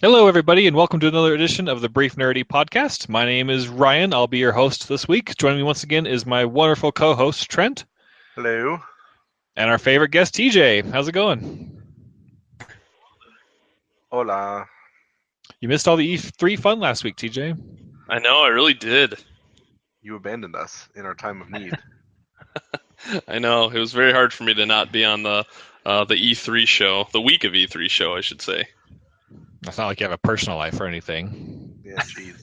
Hello, everybody, and welcome to another edition of the Brief Nerdy Podcast. My name is Ryan. I'll be your host this week. Joining me once again is my wonderful co-host, Trent, Hello. and our favorite guest, TJ. How's it going? Hola. You missed all the E3 fun last week, TJ. I know, I really did. You abandoned us in our time of need. I know, it was very hard for me to not be on the E3 show, the week of E3 show, I should say. It's not like you have a personal life or anything. Yeah, jeez.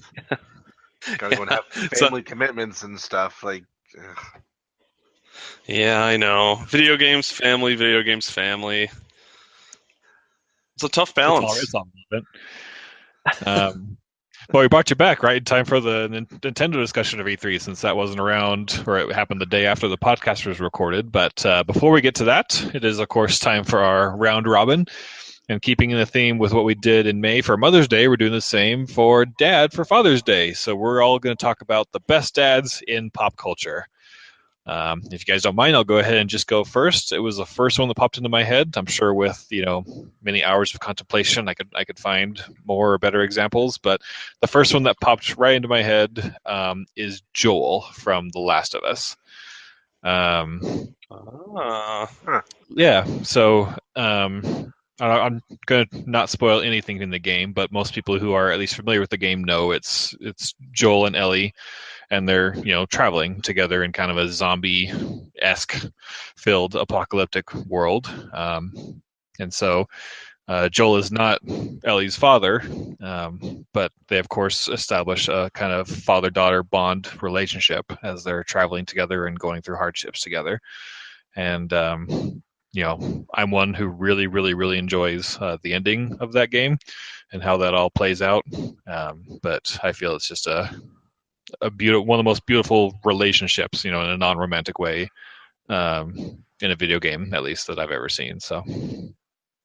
Gotta go and have family commitments and stuff. Ugh. Yeah, I know. Video games, family. It's a tough balance. It's all relevant. Well, we brought you back, right? In time for the Nintendo discussion of E3, since that wasn't around, or it happened the day after the podcast was recorded. But before we get to that, it is, of course, time for our round robin. And keeping in the theme with what we did in May for Mother's Day, we're doing the same for Dad for Father's Day. So we're all going to talk about the best dads in pop culture. If you guys don't mind, I'll go ahead and just go first. It was the first one that popped into my head. I'm sure with many hours of contemplation, I could find more or better examples. But the first one that popped right into my head is Joel from The Last of Us. Yeah. So I'm going to not spoil anything in the game, but most people who are at least familiar with the game know it's Joel and Ellie, and they're traveling together in kind of a zombie-esque filled apocalyptic world. And so Joel is not Ellie's father, but they of course establish a kind of father-daughter bond relationship as they're traveling together and going through hardships together. And I'm one who really, really, really enjoys the ending of that game and how that all plays out. But I feel it's just a beautiful, one of the most beautiful relationships, in a non-romantic way, in a video game, at least that I've ever seen. So,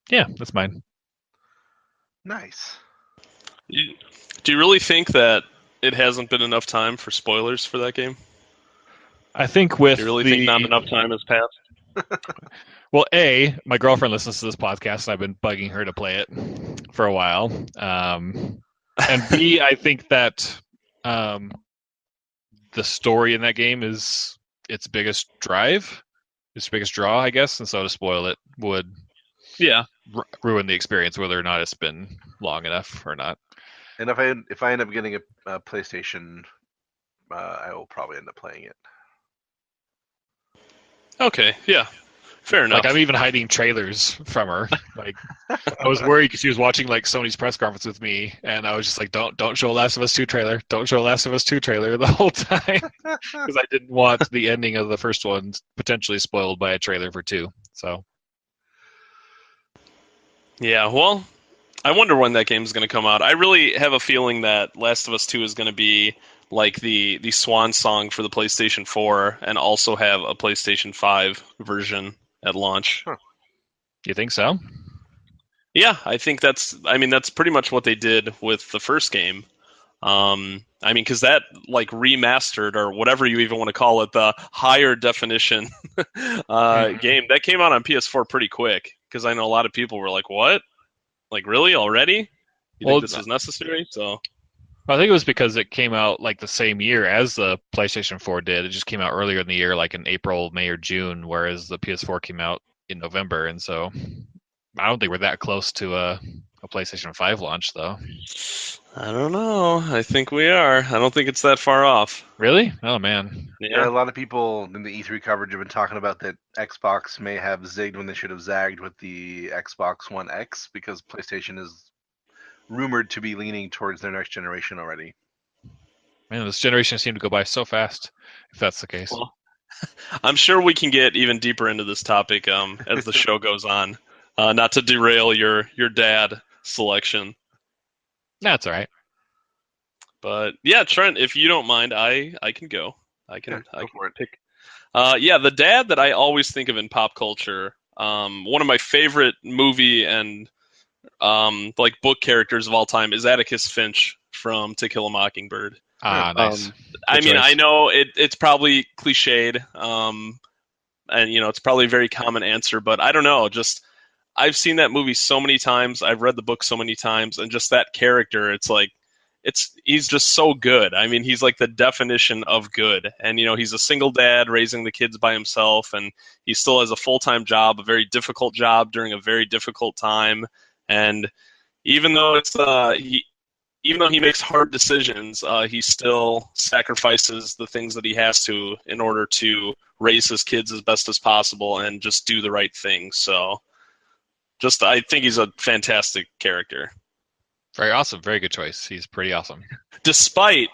yeah, that's mine. Nice. Do you really think that it hasn't been enough time for spoilers for that game? I think with Do you really think not enough time has passed? Well, A, my girlfriend listens to this podcast, and I've been bugging her to play it for a while. And B, I think that the story in that game is its biggest draw, I guess. And so to spoil it would ruin the experience, whether or not it's been long enough or not. And if I end up getting a PlayStation, I will probably end up playing it. Okay, yeah. Fair enough. Like, I'm even hiding trailers from her. Like, I was worried because she was watching like Sony's press conference with me, and I was just like, "Don't show Last of Us 2 trailer. Don't show Last of Us 2 trailer" the whole time, because I didn't want the ending of the first one potentially spoiled by a trailer for 2. So, yeah. Well, I wonder when that game's going to come out. I really have a feeling that Last of Us 2 is going to be like the swan song for the PlayStation 4, and also have a PlayStation 5 version at launch. Huh. You think so? Yeah, I think that's pretty much what they did with the first game. Because that like remastered, or whatever you even want to call it, the higher definition game that came out on PS4 pretty quick. Because I know a lot of people were like, "What? Like, really already? You think this is necessary?" So I think it was because it came out like the same year as the PlayStation 4 did. It just came out earlier in the year, like in April, May, or June, whereas the PS4 came out in November. And so I don't think we're that close to a PlayStation 5 launch, though. I don't know. I think we are. I don't think it's that far off. Really? Oh, man. Yeah, a lot of people in the E3 coverage have been talking about that Xbox may have zigged when they should have zagged with the Xbox One X, because PlayStation is rumored to be leaning towards their next generation already. Man, this generation seemed to go by so fast, if that's the case. Well, I'm sure we can get even deeper into this topic as the show goes on. Not to derail your dad selection. That's all right. But yeah, Trent, if you don't mind, I can go. I can pick. The dad that I always think of in pop culture. One of my favorite movie and like book characters of all time is Atticus Finch from To Kill a Mockingbird. Nice. I know it's probably cliched, and it's probably a very common answer, but I don't know. Just I've seen that movie so many times. I've read the book so many times, and just that character, it's like he's just so good. I mean, he's like the definition of good. And he's a single dad raising the kids by himself, and he still has a full-time job, a very difficult job during a very difficult time. And even though even though he makes hard decisions, he still sacrifices the things that he has to in order to raise his kids as best as possible and just do the right thing. So I think he's a fantastic character. Very awesome. Very good choice. He's pretty awesome. Despite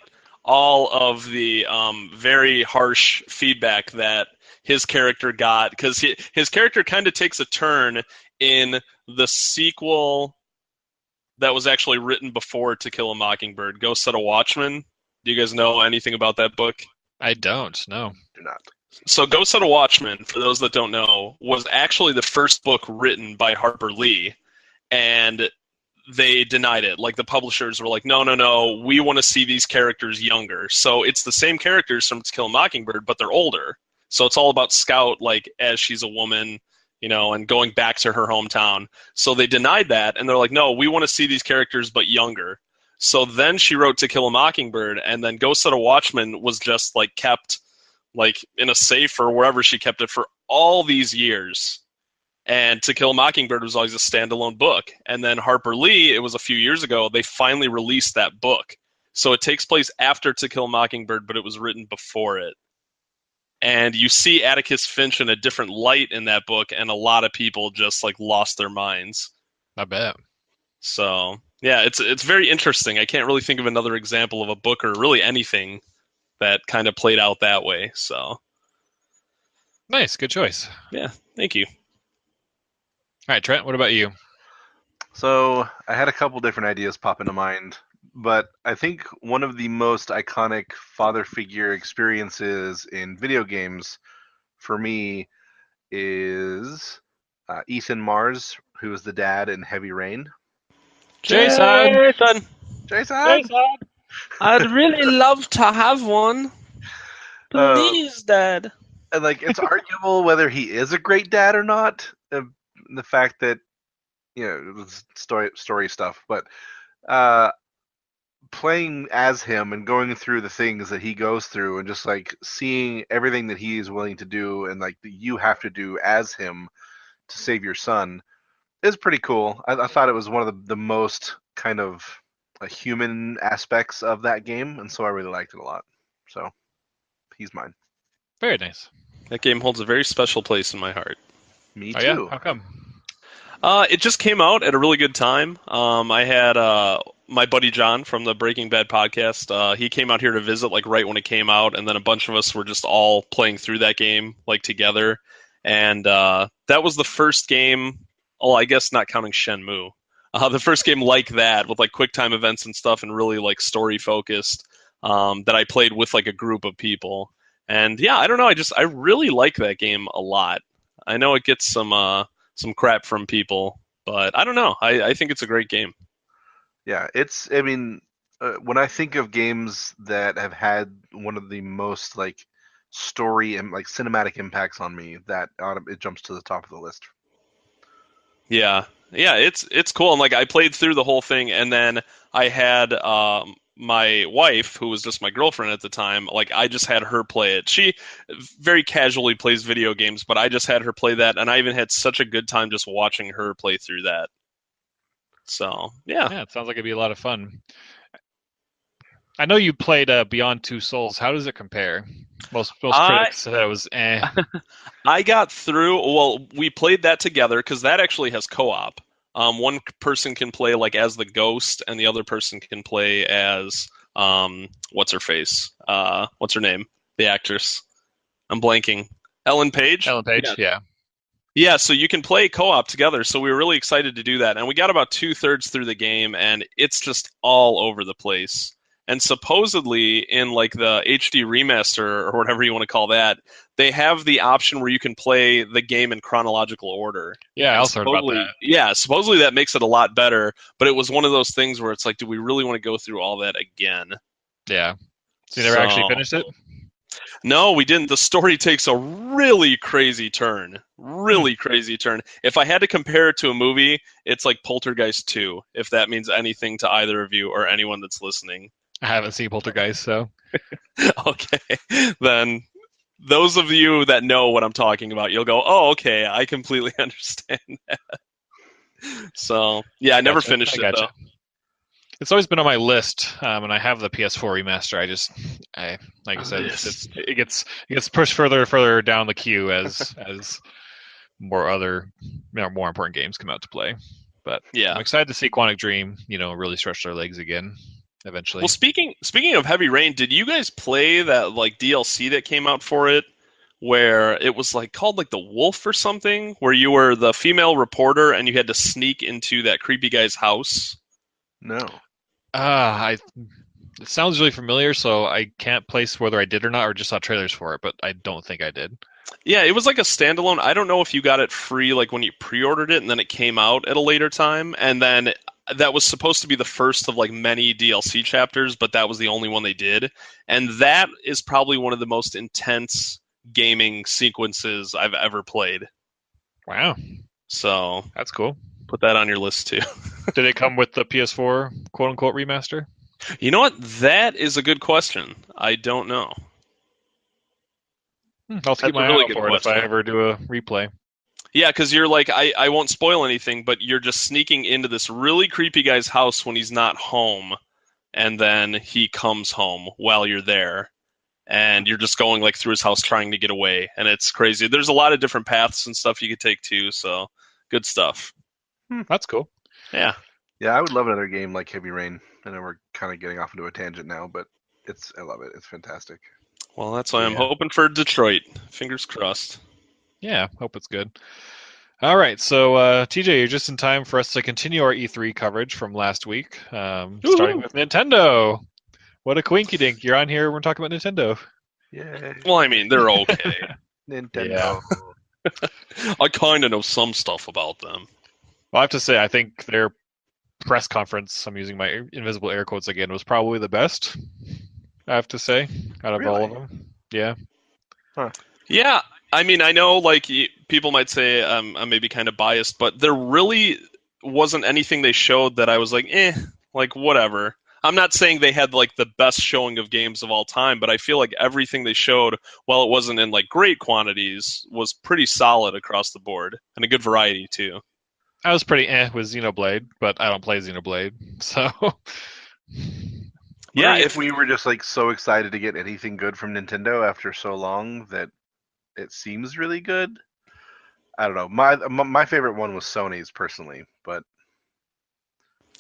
all of the very harsh feedback that his character got, because his character kind of takes a turn in the sequel that was actually written before To Kill a Mockingbird, Go Set a Watchman. Do you guys know anything about that book? I don't. No. Do not. So Go Set a Watchman, for those that don't know, was actually the first book written by Harper Lee, and they denied it. Like, the publishers were like, no, we want to see these characters younger. So it's the same characters from To Kill a Mockingbird, but they're older. So it's all about Scout, like, as she's a woman, and going back to her hometown. So they denied that, and they're like, no, we want to see these characters, but younger. So then she wrote To Kill a Mockingbird, and then Go Set a Watchman was just, like, kept, like, in a safe or wherever she kept it for all these years. And To Kill a Mockingbird was always a standalone book. And then Harper Lee, it was a few years ago, they finally released that book. So it takes place after To Kill a Mockingbird, but it was written before it. And you see Atticus Finch in a different light in that book, and a lot of people just like lost their minds. I bet. So yeah, it's very interesting. I can't really think of another example of a book or really anything that kind of played out that way. So nice, good choice. Yeah, thank you. All right, Trent, what about you? So I had a couple different ideas pop into mind, but I think one of the most iconic father figure experiences in video games for me is Ethan Mars, who is the dad in Heavy Rain. Jason! I'd really love to have one. Please, Dad. And like, it's arguable whether he is a great dad or not. The fact that, story stuff, but playing as him and going through the things that he goes through and just like seeing everything that he is willing to do and like that you have to do as him to save your son is pretty cool. I thought it was one of the most kind of human aspects of that game, and so I really liked it a lot. So he's mine. Very nice. That game holds a very special place in my heart. Me too. Yeah? How come? It just came out at a really good time. I had my buddy John from the Breaking Bad podcast. He came out here to visit like right when it came out, and then a bunch of us were just all playing through that game like together. And that was the first game. Oh, I guess not counting Shenmue. The first game like that with like quick time events and stuff, and really like story focused that I played with like a group of people. And yeah, I don't know. I really like that game a lot. I know it gets some crap from people, but I don't know. I think it's a great game. Yeah, when I think of games that have had one of the most like story and like cinematic impacts on me, that it jumps to the top of the list. Yeah, it's cool. And like I played through the whole thing, and then I had my wife, who was just my girlfriend at the time, like I just had her play it. She very casually plays video games, but I just had her play that, and I even had such a good time just watching her play through that. So yeah, it sounds like it'd be a lot of fun. I know you played Beyond Two Souls. How does it compare? Most critics said it was eh. I got through. Well, we played that together because that actually has co-op. One person can play like as the ghost, and the other person can play as what's her face? What's her name? The actress. I'm blanking. Ellen Page. Ellen Page. Yeah. Yeah, so you can play co-op together. So we were really excited to do that, and we got about 2/3 through the game, and it's just all over the place. And supposedly in like the HD remaster or whatever you want to call that, they have the option where you can play the game in chronological order. Yeah, I also heard about that. Yeah, supposedly that makes it a lot better, but it was one of those things where it's like, do we really want to go through all that again? Yeah. So you never actually finished it? No, we didn't. The story takes a really crazy turn. Really crazy turn. If I had to compare it to a movie, it's like Poltergeist 2, if that means anything to either of you or anyone that's listening. I haven't seen Poltergeist, so. Okay. Then those of you that know what I'm talking about, you'll go, oh, okay, I completely understand that. So, yeah, I never finished it, though. It's always been on my list, and I have the PS4 remaster. Like I said, it gets pushed further and further down the queue as more important games come out to play. But yeah, I'm excited to see Quantic Dream, really stretch their legs again eventually. Well, speaking of Heavy Rain, did you guys play that like DLC that came out for it, where it was like called like the Wolf or something, where you were the female reporter and you had to sneak into that creepy guy's house? No. It sounds really familiar, so I can't place whether I did or not, or just saw trailers for it, but I don't think I did. Yeah, it was like a standalone. I don't know if you got it free like when you pre-ordered it and then it came out at a later time, and then that was supposed to be the first of like many DLC chapters, but that was the only one they did. And that is probably one of the most intense gaming sequences I've ever played. Wow. So that's cool. Put that on your list too. Did it come with the PS4 quote-unquote remaster? You know what? That is a good question. I don't know. I'll keep my eye out for it if I ever do a replay. Yeah, because you're like, I won't spoil anything, but you're just sneaking into this really creepy guy's house when he's not home, and then he comes home while you're there, and you're just going like through his house trying to get away, and it's crazy. There's a lot of different paths and stuff you could take too, so good stuff. That's cool. Yeah. Yeah, I would love another game like Heavy Rain. I know we're kind of getting off into a tangent now, but I love it. It's fantastic. Well, that's why I'm hoping for Detroit. Fingers crossed. Yeah, hope it's good. All right, so TJ, you're just in time for us to continue our E3 coverage from last week, starting with Nintendo. What a quinky dink. You're on here, we're talking about Nintendo. Yeah. Well, I mean, they're okay. Nintendo. Yeah. I kind of know some stuff about them. Well, I have to say, I think their press conference, I'm using my invisible air quotes again, was probably the best, I have to say, out of all of them. Yeah. Huh. Yeah, I mean, I know, like, people might say I'm maybe kind of biased, but there really wasn't anything they showed that I was like, like, whatever. I'm not saying they had, like, the best showing of games of all time, but I feel like everything they showed, while it wasn't in, like, great quantities, was pretty solid across the board, and a good variety, too. I was pretty with Xenoblade, but I don't play Xenoblade, so... Yeah, if we were just like so excited to get anything good from Nintendo after so long that it seems really good. I don't know. My favorite one was Sony's personally, but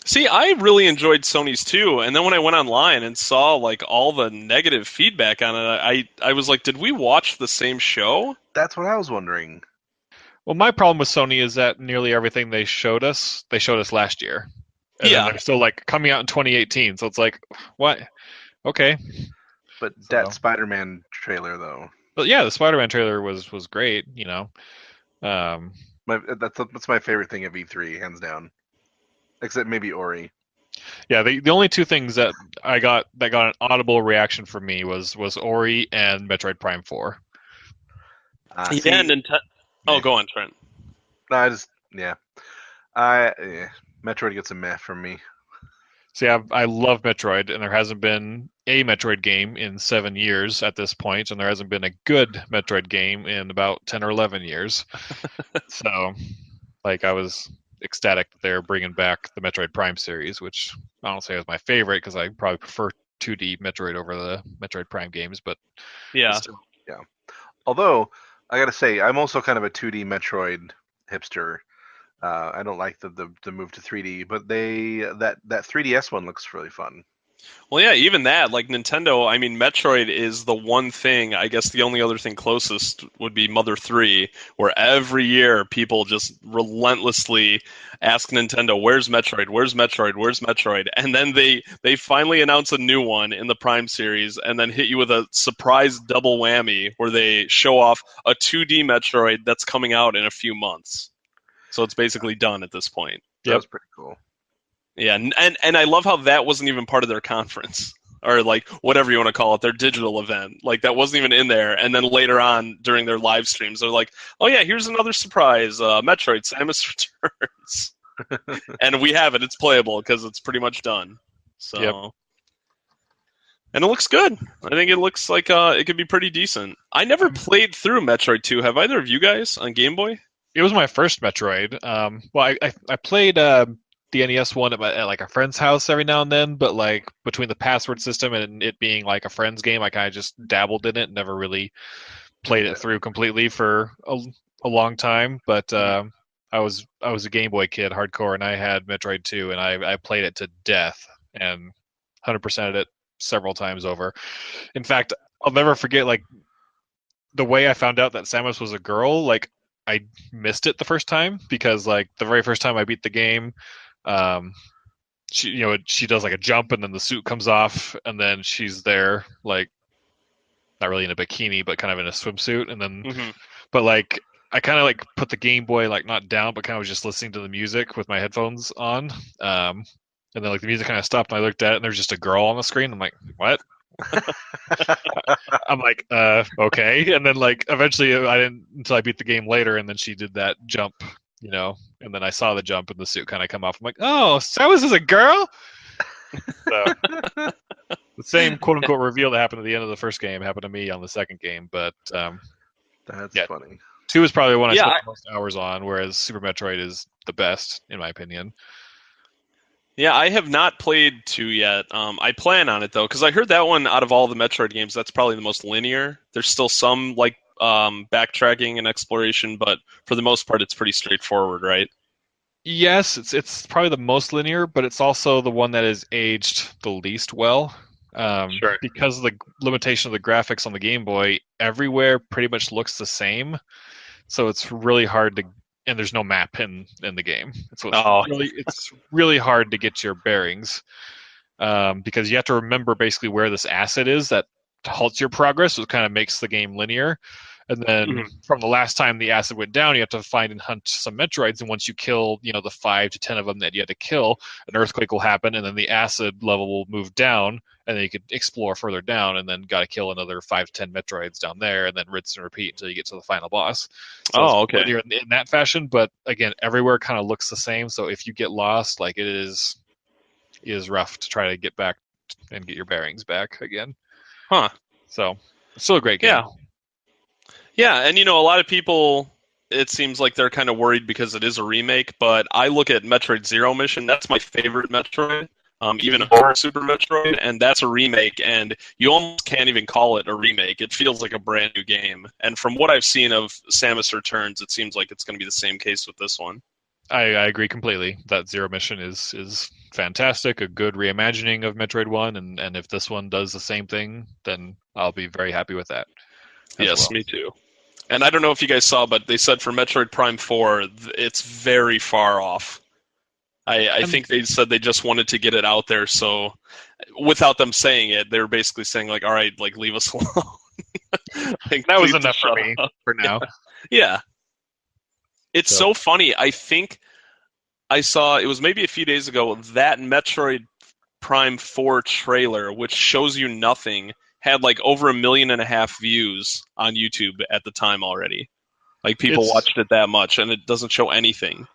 see, I really enjoyed Sony's too. And then when I went online and saw like all the negative feedback on it, I was like, did we watch the same show? That's what I was wondering. Well, my problem with Sony is that nearly everything they showed us last year. And then they're still like coming out in 2018, so it's like, what? Okay. But that Spider-Man trailer, though. But yeah, the Spider-Man trailer was great. That's my favorite thing of E3, hands down. Except maybe Ori. Yeah, the only two things that got an audible reaction from me was Ori and Metroid Prime 4. Go on, Trent. Metroid gets a meh from me. See, I love Metroid, and there hasn't been a Metroid game in 7 years at this point, and there hasn't been a good Metroid game in about 10 or 11 years. So, like, I was ecstatic that they're bringing back the Metroid Prime series, which I don't say is my favorite, because I probably prefer 2D Metroid over the Metroid Prime games, but... Yeah. Yeah. Although, I gotta say, I'm also kind of a 2D Metroid hipster. I don't like the move to 3D, but that 3DS one looks really fun. Well, yeah, even that, like Nintendo, I mean, Metroid is the one thing, I guess the only other thing closest would be Mother 3, where every year people just relentlessly ask Nintendo, where's Metroid, where's Metroid, where's Metroid? And then they finally announce a new one in the Prime series and then hit you with a surprise double whammy where they show off a 2D Metroid that's coming out in a few months. So it's basically done at this point. That was pretty cool. Yeah, and I love how that wasn't even part of their conference or like whatever you want to call it, their digital event. Like that wasn't even in there. And then later on during their live streams, they're like, "Oh yeah, here's another surprise: Metroid: Samus Returns." And we have it. It's playable because it's pretty much done. So, Yep. And it looks good. I think it looks like it could be pretty decent. I never played through Metroid 2. Have either of you guys on Game Boy? It was my first Metroid. Well, I played the NES one at like a friend's house every now and then, but like between the password system and it being like a friend's game, I kind of just dabbled in it, never really played it through completely for a long time. But I was a Game Boy kid, hardcore, and I had Metroid 2, and I played it to death and 100%ed it several times over. In fact, I'll never forget like the way I found out that Samus was a girl. Like I missed it the first time because like the very first time I beat the game, she does like a jump and then the suit comes off and then she's there like not really in a bikini but kind of in a swimsuit and then but like I kind of like put the Game Boy like not down but kind of was just listening to the music with my headphones on, and then like the music kind of stopped and I looked at it and there's just a girl on the screen. I'm like, what? I'm like, okay. And then like eventually I didn't until I beat the game later, and then she did that jump, and then I saw the jump and the suit kind of come off. I'm like, oh, Samus is a girl. So the same quote unquote reveal that happened at the end of the first game happened to me on the second game, but that's funny. 2 is probably the one I spent the most hours on, whereas Super Metroid is the best in my opinion. Yeah, I have not played 2 yet. I plan on it, though, because I heard that one, out of all the Metroid games, that's probably the most linear. There's still some, like, backtracking and exploration, but for the most part, it's pretty straightforward, right? Yes, it's probably the most linear, but it's also the one that is aged the least well. Sure. Because of the limitation of the graphics on the Game Boy, everywhere pretty much looks the same. So it's really hard to... And there's no map in the game. So it's really hard to get your bearings because you have to remember basically where this acid is that halts your progress. So it kind of makes the game linear. And then from the last time the acid went down, you have to find and hunt some Metroids. And once you kill, the 5 to 10 of them that you had to kill, an earthquake will happen, and then the acid level will move down, and then you could explore further down, and then got to kill another 5 to 10 Metroids down there, and then rinse and repeat until you get to the final boss. So okay. You're in that fashion, but again, everywhere kind of looks the same. So if you get lost, like it is rough to try to get back and get your bearings back again. Huh. So it's still a great game. Yeah, and a lot of people, it seems like they're kind of worried because it is a remake, but I look at Metroid Zero Mission, that's my favorite Metroid, even over Super Metroid, and that's a remake, and you almost can't even call it a remake. It feels like a brand new game, and from what I've seen of Samus Returns, it seems like it's going to be the same case with this one. I agree completely. That Zero Mission is fantastic, a good reimagining of Metroid 1, and if this one does the same thing, then I'll be very happy with that. Yes, me too. And I don't know if you guys saw, but they said for Metroid Prime 4, it's very far off. I think they said they just wanted to get it out there, so without them saying it, they were basically saying, like, all right, like, leave us alone. Like, that was enough for me for now. Yeah. It's so funny. I think I saw, it was maybe a few days ago, that Metroid Prime 4 trailer, which shows you nothing, had like over 1.5 million views on YouTube at the time already. Like people watched it that much, and it doesn't show anything.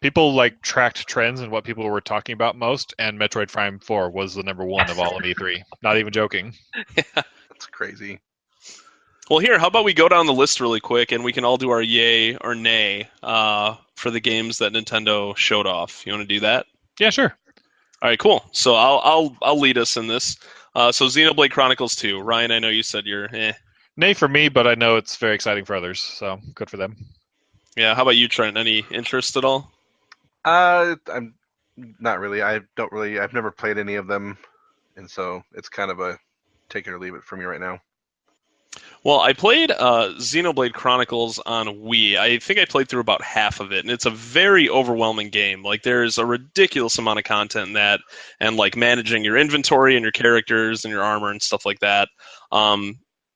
People like tracked trends and what people were talking about most, and Metroid Prime 4 was the number 1 of all of E3. Not even joking. Yeah. That's crazy. Well, here, how about we go down the list really quick, and we can all do our yay or nay for the games that Nintendo showed off. You want to do that? Yeah, sure. All right, cool. So I'll lead us in this. So Xenoblade Chronicles 2. Ryan, I know you said you're Nay for me, but I know it's very exciting for others, so good for them. Yeah, how about you, Trent? Any interest at all? I'm not really. I've never played any of them, and so it's kind of a take it or leave it for me right now. Well, I played Xenoblade Chronicles on Wii. I think I played through about half of it, and it's a very overwhelming game. Like, there's a ridiculous amount of content in that, and like managing your inventory and your characters and your armor and stuff like that.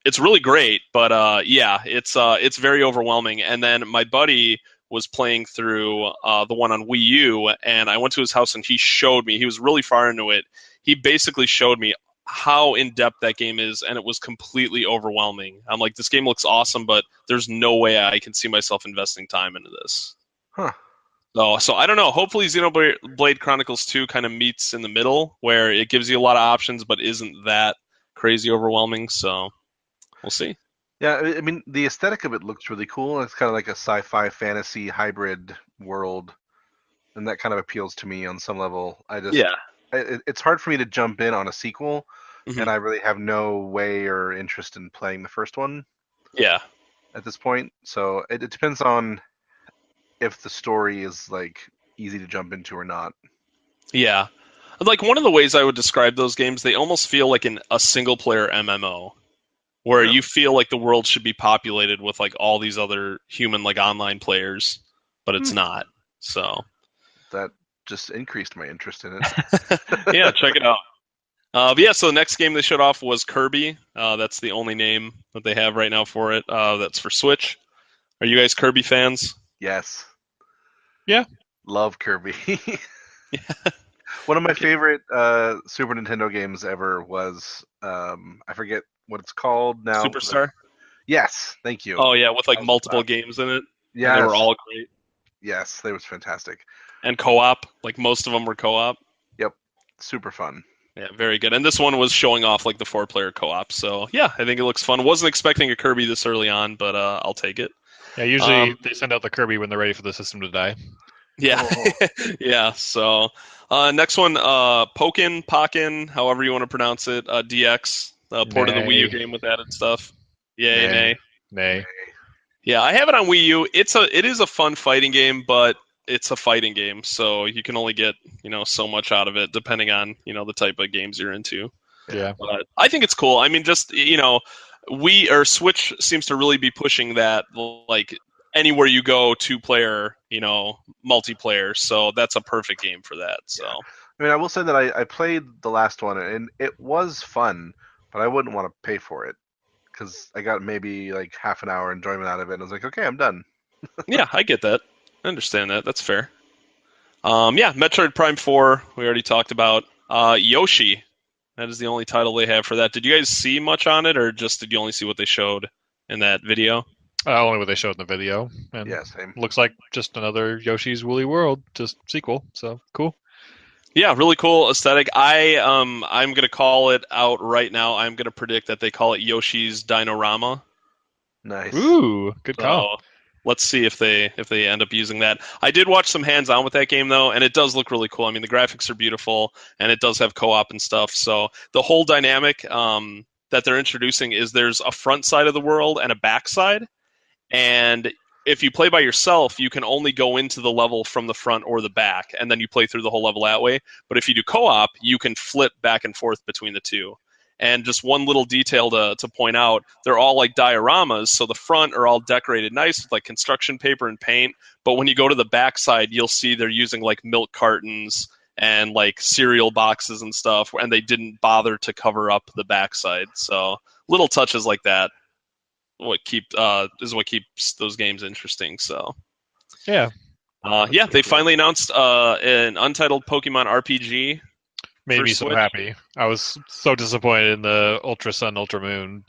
It's really great, but yeah, it's very overwhelming. And then my buddy was playing through the one on Wii U, and I went to his house and he showed me. He was really far into it. He basically showed me how in-depth that game is, and it was completely overwhelming. I'm like, this game looks awesome, but there's no way I can see myself investing time into this. Huh. So I don't know. Hopefully Xenoblade Chronicles 2 kind of meets in the middle, where it gives you a lot of options, but isn't that crazy overwhelming. So we'll see. Yeah, I mean, the aesthetic of it looks really cool. It's kind of like a sci-fi fantasy hybrid world, and that kind of appeals to me on some level. It's hard for me to jump in on a sequel, and I really have no way or interest in playing the first one. Yeah. At this point, so it depends on if the story is like easy to jump into or not. Yeah. Like one of the ways I would describe those games, they almost feel like a single player MMO, where you feel like the world should be populated with like all these other human like online players, but it's not. So that just increased my interest in it. Yeah, check it out. But yeah, so the next game they showed off was Kirby. That's the only name that they have right now for it. That's for Switch. Are you guys Kirby fans? Yes. Yeah. Love Kirby. One of my favorite Super Nintendo games ever was I forget what it's called now. Superstar? Yes, thank you. Oh yeah, with like multiple games in it. Yeah, they were all great. Yes, they was fantastic. And co-op, like most of them were co-op. Yep, super fun. Yeah, very good. And this one was showing off like the 4-player co-op. So yeah, I think it looks fun. Wasn't expecting a Kirby this early on, but I'll take it. Yeah, usually they send out the Kirby when they're ready for the system to die. Yeah, yeah. So next one, Pokken, however you want to pronounce it, DX, port of the Wii U game with added stuff. Yay, nay. Yeah, I have it on Wii U. It is a fun fighting game, but it's a fighting game, so you can only get so much out of it depending on the type of games you're into. Yeah, but I think it's cool. I mean, just Wii or Switch seems to really be pushing that like anywhere you go 2-player multiplayer. So that's a perfect game for that. So I mean, I will say that I played the last one and it was fun, but I wouldn't want to pay for it because I got maybe like half an hour enjoyment out of it. And I was like, okay, I'm done. Yeah, I get that. I understand that. That's fair. Yeah, Metroid Prime 4, we already talked about. Yoshi, that is the only title they have for that. Did you guys see much on it, or just did you only see what they showed in that video? Only what they showed in the video. And yeah, same. Looks like just another Yoshi's Woolly World, just sequel. So cool. Yeah, really cool aesthetic. I'm gonna call it out right now. I'm gonna predict that they call it Yoshi's Dinorama. Nice. Ooh, good call. Let's see if they end up using that. I did watch some hands-on with that game though, and it does look really cool. I mean, the graphics are beautiful, and it does have co-op and stuff. So the whole dynamic that they're introducing is there's a front side of the world and a back side, and if you play by yourself, you can only go into the level from the front or the back, and then you play through the whole level that way. But if you do co-op, you can flip back and forth between the two. And just one little detail to point out, they're all like dioramas, so the front are all decorated nice with like construction paper and paint, but when you go to the back side, you'll see they're using like milk cartons and like cereal boxes and stuff, and they didn't bother to cover up the backside. So little touches like that is what keeps those games interesting. So yeah, they finally announced an untitled Pokemon RPG. Made me so happy. I was so disappointed in the Ultra Sun, Ultra Moon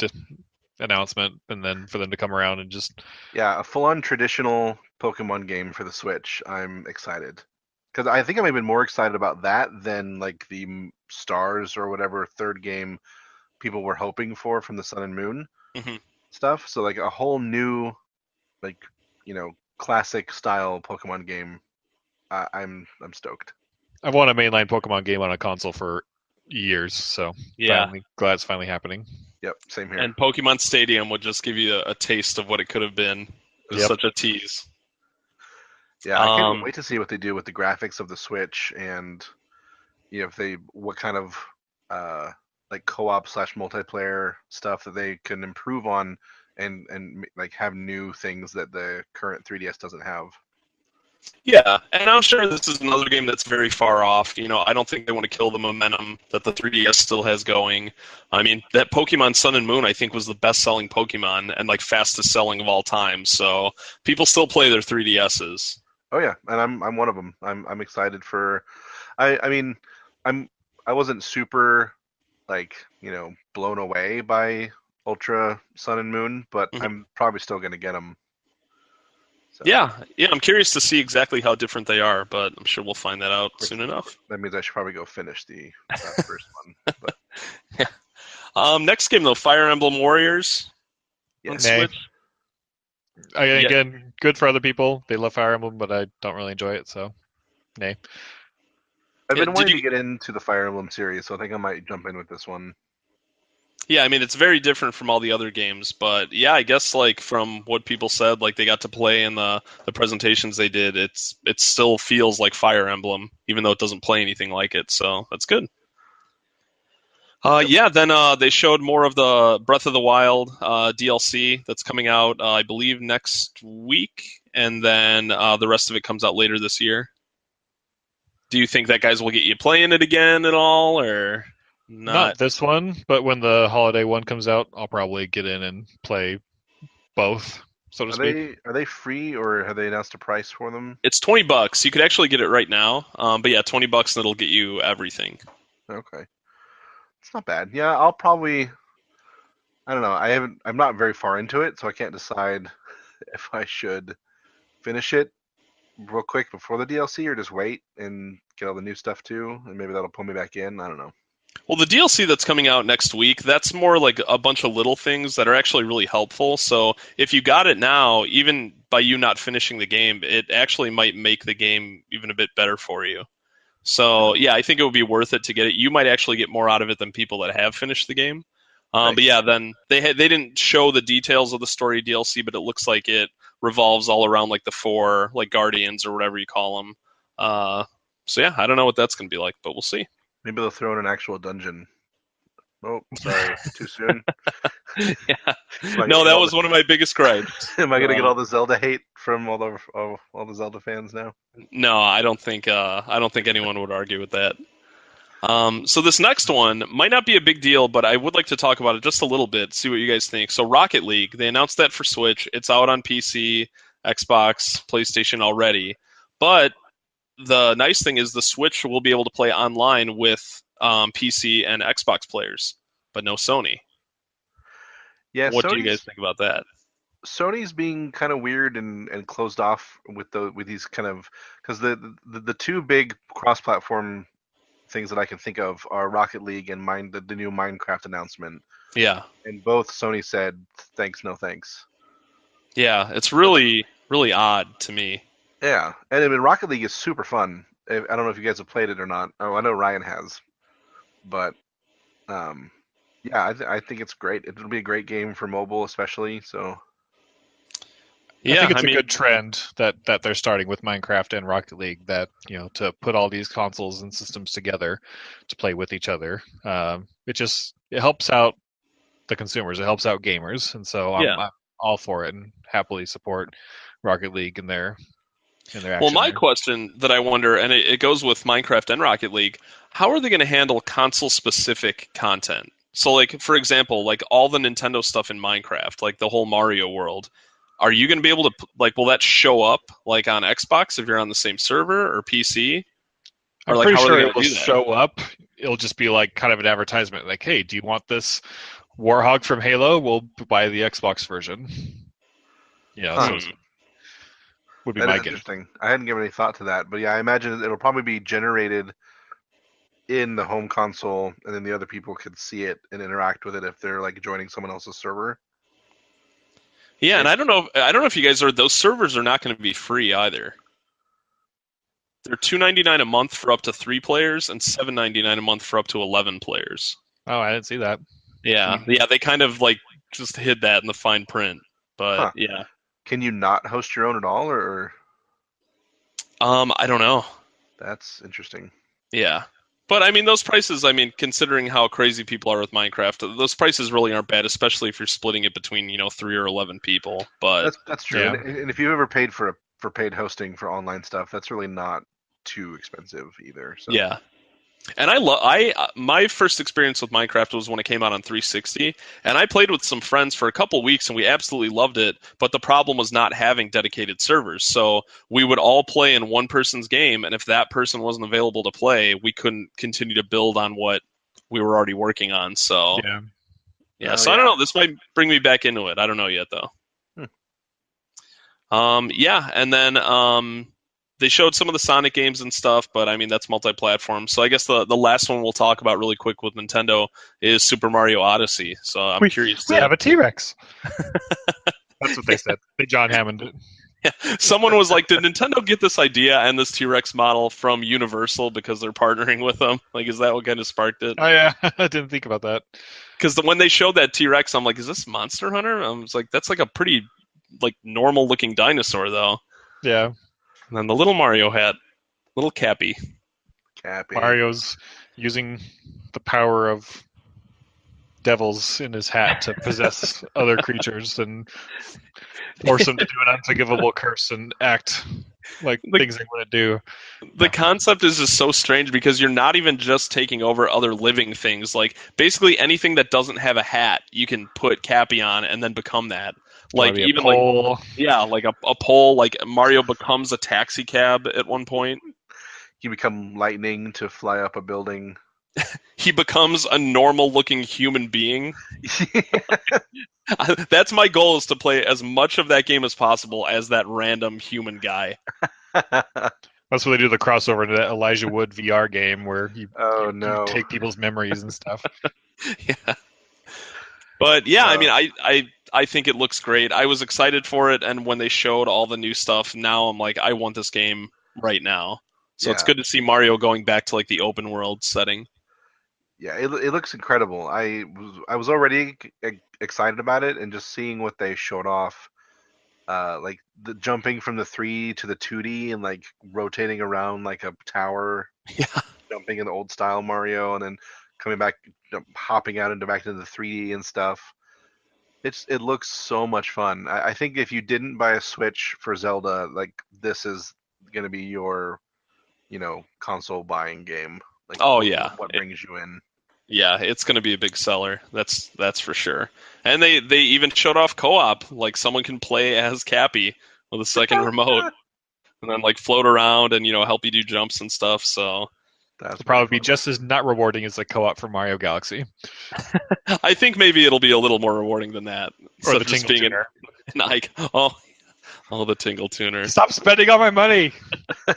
announcement, and then for them to come around and just... Yeah, a full-on traditional Pokemon game for the Switch. I'm excited. Because I think I may have been more excited about that than like the Stars or whatever third game people were hoping for from the Sun and Moon stuff. So like a whole new, like, classic style Pokemon game. I'm stoked. I've wanted a mainline Pokemon game on a console for years, so yeah, glad it's finally happening. Yep, same here. And Pokemon Stadium would just give you a taste of what it could have been. It was such a tease. Yeah, I can't wait to see what they do with the graphics of the Switch and what kind of like co-op / multiplayer stuff that they can improve on and like have new things that the current 3DS doesn't have. Yeah, and I'm sure this is another game that's very far off. I don't think they want to kill the momentum that the 3DS still has going. I mean, that Pokemon Sun and Moon, I think, was the best-selling Pokemon and like fastest-selling of all time. So people still play their 3DSs. Oh yeah, and I'm one of them. I'm excited for. I mean, I wasn't super like, blown away by Ultra Sun and Moon, but Mhm. I'm probably still going to get them. So Yeah, I'm curious to see exactly how different they are, but I'm sure we'll find that out soon enough. that means I should probably go finish the first one. But Next game, though, Fire Emblem Warriors on yes. Nay. Switch. Again, good for other people. They love Fire Emblem, but I don't really enjoy it, so nay. I've been Did wanting you- to get into the Fire Emblem series, so I think I might jump in with this one. Yeah, I mean, it's very different from all the other games, but yeah, I guess like from what people said, like they got to play in the presentations they did, it still feels like Fire Emblem, even though it doesn't play anything like it, so that's good. Yeah, then they showed more of the Breath of the Wild DLC that's coming out, I believe, next week, and then the rest of it comes out later this year. Do you think that guys will get you playing it again at all, or Not this one, but when the holiday one comes out, I'll probably get in and play both, so to speak. Are they free, or have they announced a price for them? It's $20. You could actually get it right now, but yeah, $20 and it'll get you everything. Okay, it's not bad. Yeah, I'll probably. I don't know. I'm not very far into it, so I can't decide if I should finish it real quick before the DLC or just wait and get all the new stuff too, and maybe that'll pull me back in. I don't know. Well, the DLC that's coming out next week, that's more like a bunch of little things that are actually really helpful. So if you got it now, even by you not finishing the game, it actually might make the game even a bit better for you. So yeah, I think it would be worth it to get it. You might actually get more out of it than people that have finished the game. But yeah, then they didn't show the details of the story DLC, but it looks like it revolves all around like the 4 like Guardians or whatever you call them. So yeah, I don't know what that's going to be like, but we'll see. Maybe they'll throw in an actual dungeon. Oh, sorry, too soon. Yeah, no, that was one of my biggest gripes. Am I gonna get all the Zelda hate from all the Zelda fans now? No, I don't think anyone would argue with that. So this next one might not be a big deal, but I would like to talk about it just a little bit, see what you guys think. So Rocket League, they announced that for Switch. It's out on PC, Xbox, PlayStation already. But the nice thing is the Switch will be able to play online with PC and Xbox players, but no Sony. Yeah, what do you guys think about that? Sony's being kind of weird and closed off with these kind of, because the two big cross-platform things that I can think of are Rocket League and the new Minecraft announcement. Yeah. And both Sony said thanks, no thanks. Yeah, it's really, really odd to me. Yeah, and I mean Rocket League is super fun. I don't know if you guys have played it or not. Oh, I know Ryan has, but yeah, I think it's great. It'll be a great game for mobile, especially. So Yeah, I think it's a good trend that they're starting with Minecraft and Rocket League, that to put all these consoles and systems together to play with each other. It helps out the consumers, it helps out gamers, and so I'm all for it and happily support Rocket League in their action. Well, my question that I wonder, and it goes with Minecraft and Rocket League, how are they going to handle console-specific content? So, like, for example, like all the Nintendo stuff in Minecraft, like the whole Mario world, are you going to be able to, like, will that show up, like, on Xbox if you're on the same server or PC? Or, I'm like, pretty how sure are they it will do that? show up. It'll just be, like, kind of an advertisement. Like, hey, do you want this Warhog from Halo? We'll buy the Xbox version. So would be that my is guess. interesting. I hadn't given any thought to that, but yeah, I imagine it'll probably be generated in the home console, and then the other people could see it and interact with it if they're like joining someone else's server. Yeah, and I don't know if you guys are. Those servers are not going to be free either. They're $2.99 a month for up to 3 players, and $7.99 a month for up to 11 players. Oh, I didn't see that. Yeah, they kind of like just hid that in the fine print, but yeah. Can you not host your own at all, or? I don't know. That's interesting. Yeah. But, I mean, those prices, considering how crazy people are with Minecraft, those prices really aren't bad, especially if you're splitting it between, 3 or 11 people. But that's true. Yeah. And if you've ever paid for paid hosting for online stuff, that's really not too expensive either. So. Yeah. And my first experience with Minecraft was when it came out on 360, and I played with some friends for a couple weeks, and we absolutely loved it, but the problem was not having dedicated servers. So we would all play in one person's game, and if that person wasn't available to play, we couldn't continue to build on what we were already working on. So Yeah. So I don't know. This might bring me back into it. I don't know yet though. And then they showed some of the Sonic games and stuff, but I mean that's multi-platform. So I guess the last one we'll talk about really quick with Nintendo is Super Mario Odyssey. So I'm curious. We have a T-Rex. That's what they said. John Hammond did. Yeah. Someone was like, did Nintendo get this idea and this T-Rex model from Universal because they're partnering with them? Like, is that what kind of sparked it? Oh yeah, I didn't think about that. Because when they showed that T-Rex, I'm like, is this Monster Hunter? I was like, that's like a pretty like normal looking dinosaur though. Yeah. And then the little Mario hat, little Cappy. Mario's using the power of devils in his hat to possess other creatures and force them to do an unforgivable curse and act like things they wouldn't do. The concept is just so strange because you're not even just taking over other living things. Like basically anything that doesn't have a hat, you can put Cappy on and then become that. Like even a pole. Like a pole. Like Mario becomes a taxi cab at one point. You become lightning to fly up a building. He becomes a normal-looking human being. That's my goal, is to play as much of that game as possible as that random human guy. That's what they do the crossover into that Elijah Wood VR game where you take people's memories and stuff. Yeah. But yeah, I mean, I think it looks great. I was excited for it, and when they showed all the new stuff, now I'm like, I want this game right now. So it's good to see Mario going back to like the open world setting. Yeah, it looks incredible. I was already excited about it, and just seeing what they showed off, like the jumping from the 3 to the 2D and like rotating around like a tower, jumping in the old style Mario, and then coming back, hopping out into back into the 3D and stuff. It looks so much fun. I think if you didn't buy a Switch for Zelda, like this is gonna be your, console buying game. Like, what brings you in? Yeah, it's going to be a big seller. That's for sure. And they even showed off co-op. Like someone can play as Cappy with a second remote, and then like float around and help you do jumps and stuff. So that'll probably be just as not rewarding as the co-op for Mario Galaxy. I think maybe it'll be a little more rewarding than that. Or the Tingle Tuner. The Tingle Tuner. Stop spending all my money.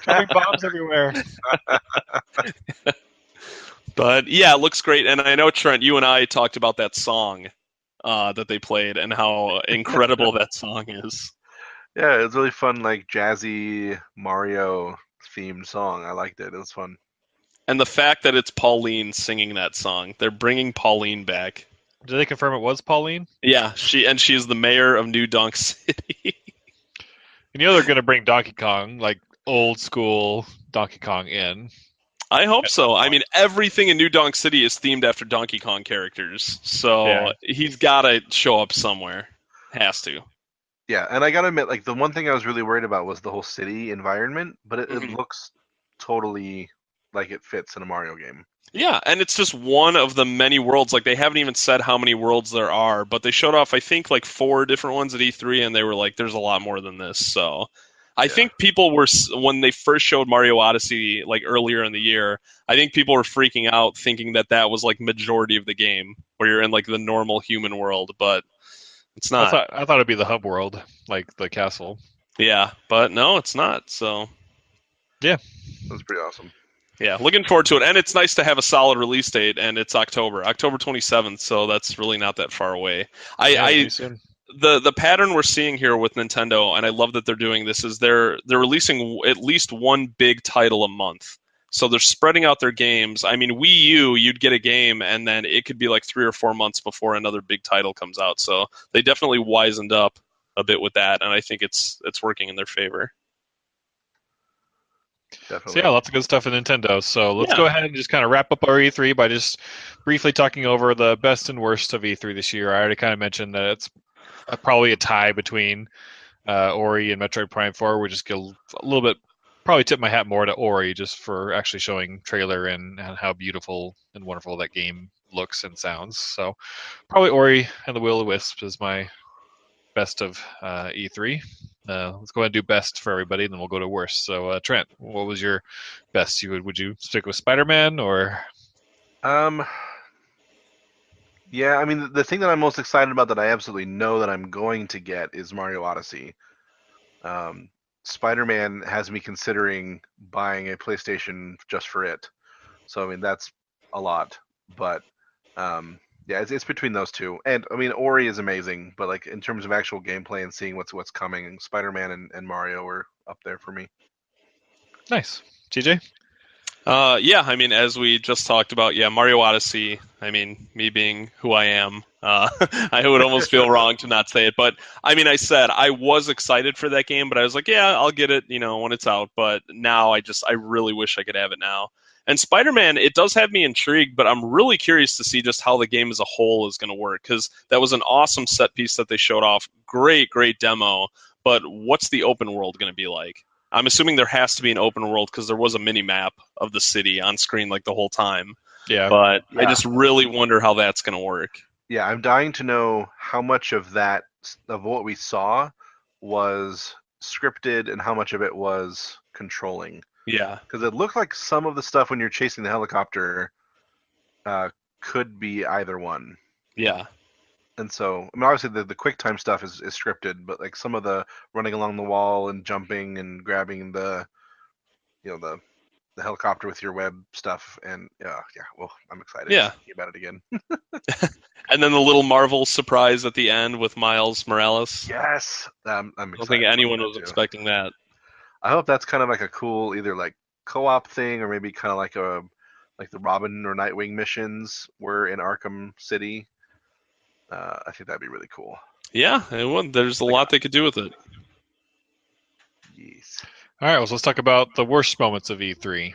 Dropping bombs everywhere. But yeah, it looks great. And I know, Trent, you and I talked about that song that they played and how incredible that song is. Yeah, it's really fun, like jazzy Mario themed song. I liked it. It was fun. And the fact that it's Pauline singing that song, they're bringing Pauline back. Did they confirm it was Pauline? Yeah, she is the mayor of New Donk City. And they're going to bring Donkey Kong, like old school Donkey Kong, in. I hope so. I mean, everything in New Donk City is themed after Donkey Kong characters, so he's got to show up somewhere. Has to. Yeah, and I gotta admit, like the one thing I was really worried about was the whole city environment, but it looks totally like it fits in a Mario game. Yeah, and it's just one of the many worlds. Like, they haven't even said how many worlds there are, but they showed off, I think, like 4 different ones at E3, and they were like, there's a lot more than this. So I think people were, when they first showed Mario Odyssey, like earlier in the year, I think people were freaking out thinking that was like majority of the game, where you're in like the normal human world, but it's not. I thought it'd be the hub world, like the castle. Yeah, but no, it's not, so. Yeah. That's pretty awesome. Yeah, looking forward to it. And it's nice to have a solid release date, and it's October 27th, so that's really not that far away. The pattern we're seeing here with Nintendo, and I love that they're doing this, is they're releasing at least one big title a month. So they're spreading out their games. I mean, Wii U, you'd get a game, and then it could be like 3 or 4 months before another big title comes out. So they definitely wisened up a bit with that, and I think it's working in their favor. Definitely. So yeah, lots of good stuff in Nintendo. So let's go ahead and just kind of wrap up our E3 by just briefly talking over the best and worst of E3 this year. I already kind of mentioned that it's probably a tie between Ori and Metroid Prime 4. We just get a little bit, probably tip my hat more to Ori just for actually showing trailer and how beautiful and wonderful that game looks and sounds. So probably Ori and the Will-O-Wisp is my best of E3. Let's go ahead and do best for everybody, and then we'll go to worst. So Trent, what was your best? Would you stick with Spider-Man or? Yeah, I mean, the thing that I'm most excited about that I absolutely know that I'm going to get is Mario Odyssey. Um, Spider-Man has me considering buying a PlayStation just for it. So I mean, that's a lot. But yeah, it's between those two. And I mean, Ori is amazing, but like in terms of actual gameplay and seeing what's coming, Spider-Man and Mario are up there for me. Nice. TJ? Yeah, I mean, as we just talked about, yeah, Mario Odyssey. I mean, me being who I am, I would almost feel wrong to not say it. But I mean, I said I was excited for that game, but I was like, yeah, I'll get it, when it's out. But now I really wish I could have it now. And Spider-Man, it does have me intrigued, but I'm really curious to see just how the game as a whole is going to work because that was an awesome set piece that they showed off. Great, great demo. But what's the open world going to be like? I'm assuming there has to be an open world because there was a mini map of the city on screen like the whole time. Yeah. But I Yeah. just really wonder how that's going to work. Yeah, I'm dying to know how much of that of what we saw was scripted and how much of it was controlling. Yeah. Because it looked like some of the stuff when you're chasing the helicopter could be either one. Yeah. And so, I mean, obviously the quick time stuff is scripted, but like some of the running along the wall and jumping and grabbing the helicopter with your web stuff, and yeah, well, I'm excited Yeah. to see about it again. And then the little Marvel surprise at the end with Miles Morales. Yes, I'm I excited. don't think anyone was too. expecting that. I hope that's kind of like a cool either like co-op thing or maybe kind of like the Robin or Nightwing missions were in Arkham City. I think that'd be really cool. Yeah, it would. There's a lot they could do with it. Yes. All right, well, so let's talk about the worst moments of E3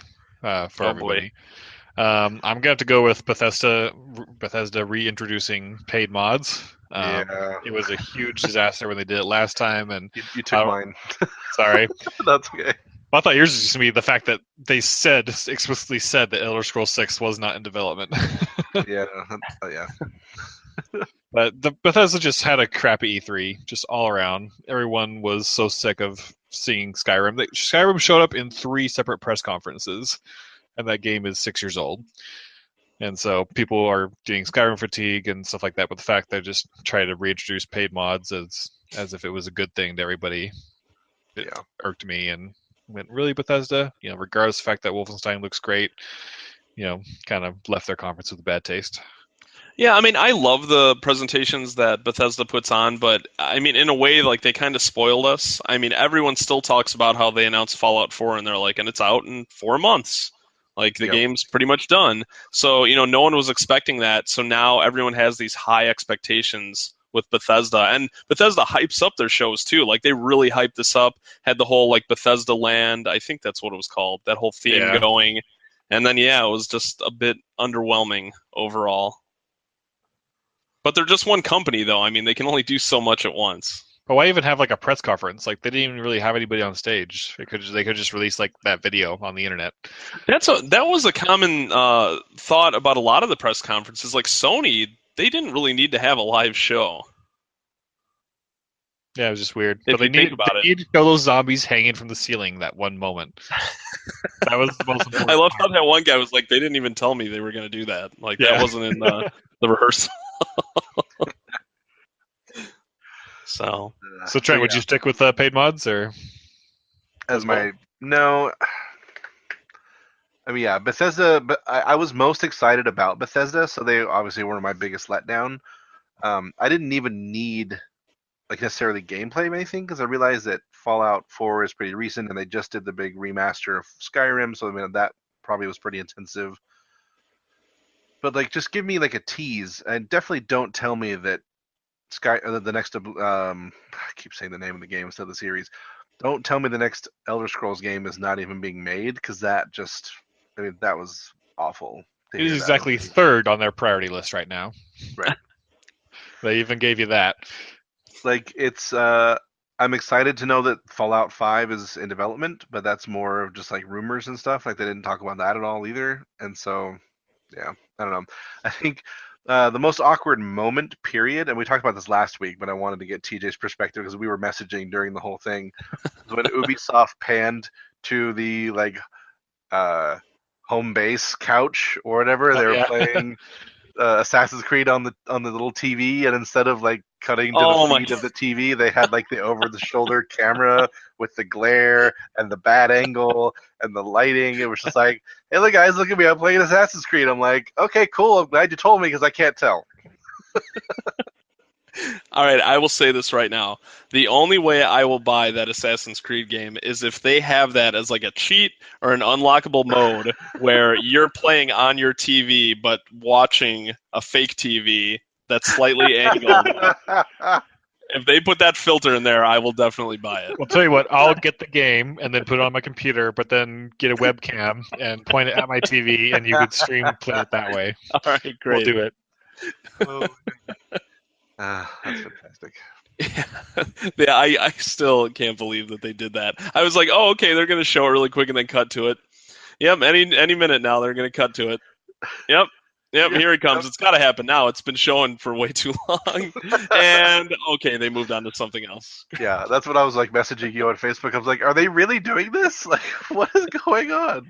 for everybody. I'm going to have to go with Bethesda reintroducing paid mods. Yeah. It was a huge disaster when they did it last time, and You took mine. sorry. That's okay. I thought yours was just going to be the fact that they explicitly said that Elder Scrolls 6 was not in development. Yeah. Yeah. But the Bethesda just had a crappy E3, just all around. Everyone was so sick of seeing Skyrim. Skyrim showed up in 3 separate press conferences, and that game is 6 years old. And so people are doing Skyrim fatigue and stuff like that. But the fact they just try to reintroduce paid mods as if it was a good thing to everybody, it irked me and went, really, Bethesda? Regardless of the fact that Wolfenstein looks great, kind of left their conference with a bad taste. Yeah, I mean, I love the presentations that Bethesda puts on, but I mean, in a way, like they kind of spoiled us. I mean, everyone still talks about how they announced Fallout 4 and they're like, and it's out in 4 months. Like the game's pretty much done. So, no one was expecting that. So now everyone has these high expectations with Bethesda. And Bethesda hypes up their shows too. Like they really hyped this up, had the whole like Bethesda Land, I think that's what it was called, that whole theme going. And then, it was just a bit underwhelming overall. But they're just one company, though. I mean, they can only do so much at once. But why even have like a press conference? Like they didn't even really have anybody on stage. They could just release like that video on the internet. That was a common thought about a lot of the press conferences. Like Sony, they didn't really need to have a live show. Yeah, it was just weird. If but they needed to show those zombies hanging from the ceiling that one moment. That was the most important. I love how that one guy was like, they didn't even tell me they were going to do that. Like that wasn't in the rehearsal. So Trent, would you stick with paid mods or as my no? I mean, yeah, Bethesda. But I was most excited about Bethesda, so they obviously were my biggest letdown. I didn't even need like necessarily gameplay or anything because I realized that Fallout 4 is pretty recent and they just did the big remaster of Skyrim, so I mean that probably was pretty intensive. But like, just give me like a tease, and definitely don't tell me that the next I keep saying the name of the game instead of the series. Don't tell me the next Elder Scrolls game is not even being made, because that was awful. It is exactly third on their priority list right now. Right. They even gave you that. Like it's I'm excited to know that Fallout 5 is in development, but that's more of just like rumors and stuff. Like they didn't talk about that at all either. And so yeah, I don't know. I think the most awkward moment, period, and we talked about this last week, but I wanted to get TJ's perspective because we were messaging during the whole thing. When Ubisoft panned to the like home base couch or whatever, they were playing Assassin's Creed on the little TV, and instead of like cutting to Oh the my feed of the TV, they had like the over-the-shoulder camera with the glare and the bad angle and the lighting. It was just like, hey, look guys, look at me, I'm playing Assassin's Creed. I'm like, okay, cool. I'm glad you told me because I can't tell. All right, I will say this right now. The only way I will buy that Assassin's Creed game is if they have that as like a cheat or an unlockable mode where you're playing on your TV but watching a fake TV that's slightly angled. If they put that filter in there, I will definitely buy it. I'll tell you what, I'll get the game and then put it on my computer, but then get a webcam and point it at my TV, and you could stream play it that way. All right, great. We'll do it. That's fantastic. Yeah, I still can't believe that they did that. I was like, oh, okay, they're going to show it really quick and then cut to it. Yep, any minute now they're going to cut to it. Yep, here it comes. It's got to happen now. It's been showing for way too long. And, okay, they moved on to something else. Yeah, that's what I was like messaging you on Facebook. I was like, are they really doing this? Like, what is going on?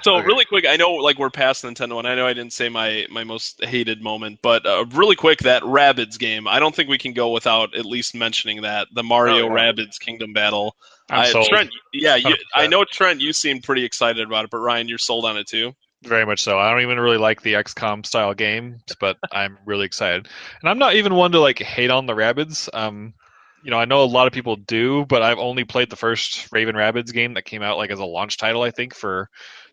So Okay. really quick, I know like we're past Nintendo, and I know I didn't say my most hated moment, but really quick, that Rabbids game, I don't think we can go without at least mentioning that, the Mario Rabbids Kingdom Battle. I'm sold. Trent, yeah, I 100%. know Trent, you seemed pretty excited about it, but Ryan, you're sold on it too? Very much so. I don't even really like the XCOM style games, but I'm really excited. And I'm not even one to like hate on the Rabbids. I know a lot of people do, but I've only played the first Raven Rabbids game that came out like as a launch title, I think, for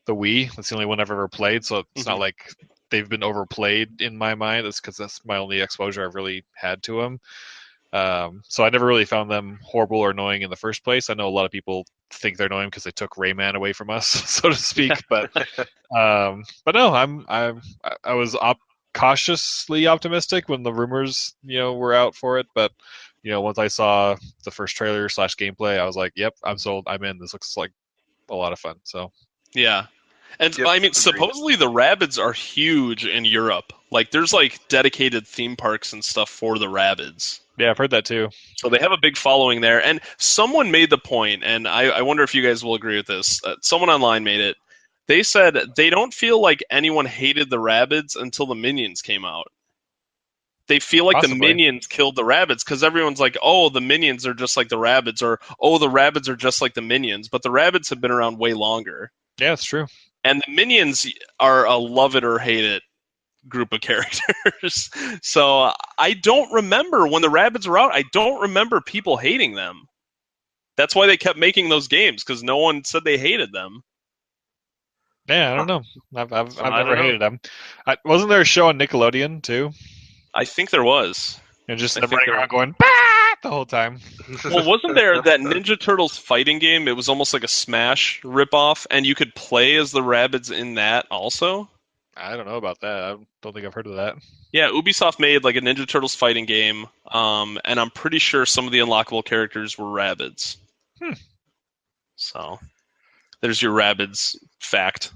the Wii. That's the only one I've ever played, so it's not like they've been overplayed in my mind. It's because that's my only exposure I've really had to them. So I never really found them horrible or annoying in the first place. I know a lot of people think they're annoying because they took Rayman away from us, so to speak. But no, I was cautiously optimistic when the rumors were out for it, but once I saw the first trailer / gameplay, I was like, yep, I'm sold. I'm in. This looks like a lot of fun. So Yeah. And Yep, I mean, agreed. supposedly the Rabbids are huge in Europe. Like, there's like dedicated theme parks and stuff for the Rabbids. yeah, I've heard that too. So they have a big following there. And someone made the point, and I wonder if you guys will agree with this. Someone online made it. They said they don't feel like anyone hated the Rabbids until the Minions came out. They feel like Possibly. the Minions killed the Rabbids because everyone's like, oh, the Minions are just like the Rabbids, or oh, the Rabbids are just like the Minions. But the Rabbids have been around way longer. Yeah, it's true. And the Minions are a love it or hate it group of characters. So I don't remember when the Rabbids were out, I don't remember people hating them. That's why they kept making those games, because no one said they hated them. Yeah, I don't know. I've I never don't know. hated them. Wasn't there a show on Nickelodeon too? I think there was. And just I them think running there around going bah! The whole time. Well, wasn't there that Ninja Turtles fighting game? It was almost like a Smash ripoff, and you could play as the Rabbids in that also? I don't know about that. I don't think I've heard of that. Yeah, Ubisoft made like a Ninja Turtles fighting game, and I'm pretty sure some of the unlockable characters were Rabbids. So, there's your Rabbids fact.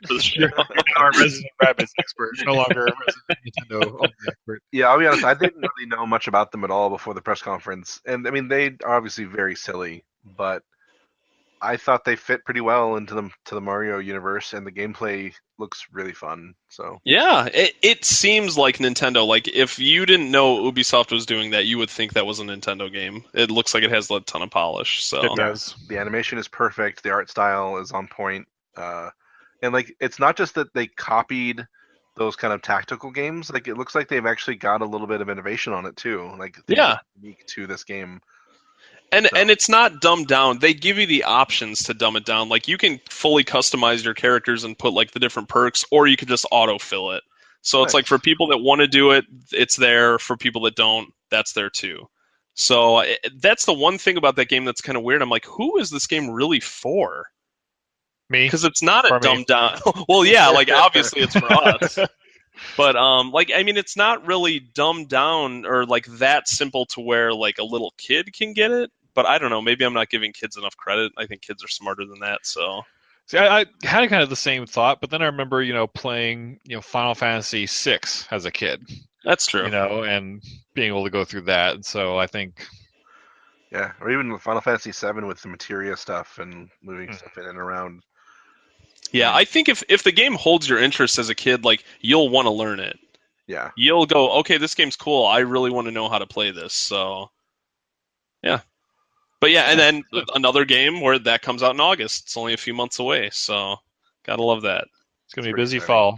You're our resident Rabbids expert, no longer a resident Nintendo only expert. Yeah, I'll be honest. I didn't really know much about them at all before the press conference, and I mean they are obviously very silly, but I thought they fit pretty well into the Mario universe, and the gameplay looks really fun. So Yeah, it seems like Nintendo. Like, if you didn't know Ubisoft was doing that, you would think that was a Nintendo game. It looks like it has a ton of polish. So It does. the animation is perfect. The art style is on point. And like it's not just that they copied those kind of tactical games. Like it looks like they've actually got a little bit of innovation on it too. Like things Yeah. that are unique to this game. And So- and it's not dumbed down. They give you the options to dumb it down. Like, you can fully customize your characters and put like the different perks, or you could just autofill it. So it's like, Nice. for people that want to do it, it's there. For people that don't, that's there too. So that's the one thing about that game that's kind of weird. I'm like, who is this game really for? Me. Because it's not For a me. dumbed down. Well, yeah, like obviously it's for us. But like, I mean, it's not really dumbed down or like that simple to where like a little kid can get it. But I don't know. Maybe I'm not giving kids enough credit. I think kids are smarter than that. So See, I had kind of the same thought, but then I remember, playing, Final Fantasy VI as a kid, that's true. and being able to go through that. And so I think, Yeah, or even Final Fantasy VII with the materia stuff and moving stuff in and around. Yeah, I think if the game holds your interest as a kid, like you'll want to learn it. Yeah. You'll go, okay, this game's cool. I really want to know how to play this. So, yeah. But yeah, and then another game where that comes out in August. It's only a few months away, so gotta love that. It's gonna be a busy fall.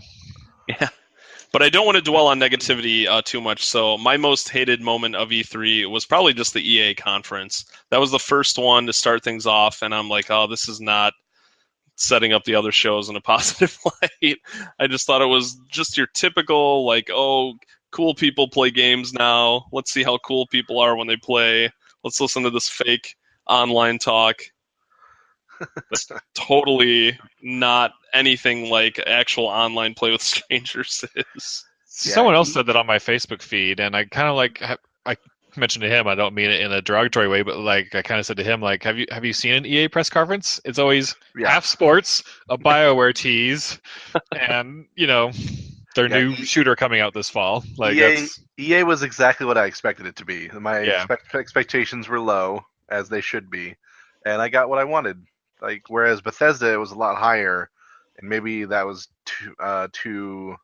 Yeah. But I don't want to dwell on negativity too much. So my most hated moment of E3 was probably just the EA conference. That was the first one to start things off, and I'm like, oh, this is not setting up the other shows in a positive light. I just thought it was just your typical, like, oh, cool people play games now. Let's see how cool people are when they play. Let's listen to this fake online talk. That's totally not anything like actual online play with strangers is. Someone else said that on my Facebook feed, and I kind of like I mentioned to him. I don't mean it in a derogatory way, but like I kind of said to him, like, have you seen an EA press conference? It's always half sports, a BioWare tease, and their new shooter coming out this fall. Like EA was exactly what I expected it to be. My expectations were low, as they should be, and I got what I wanted. Like whereas Bethesda, it was a lot higher, and maybe that was too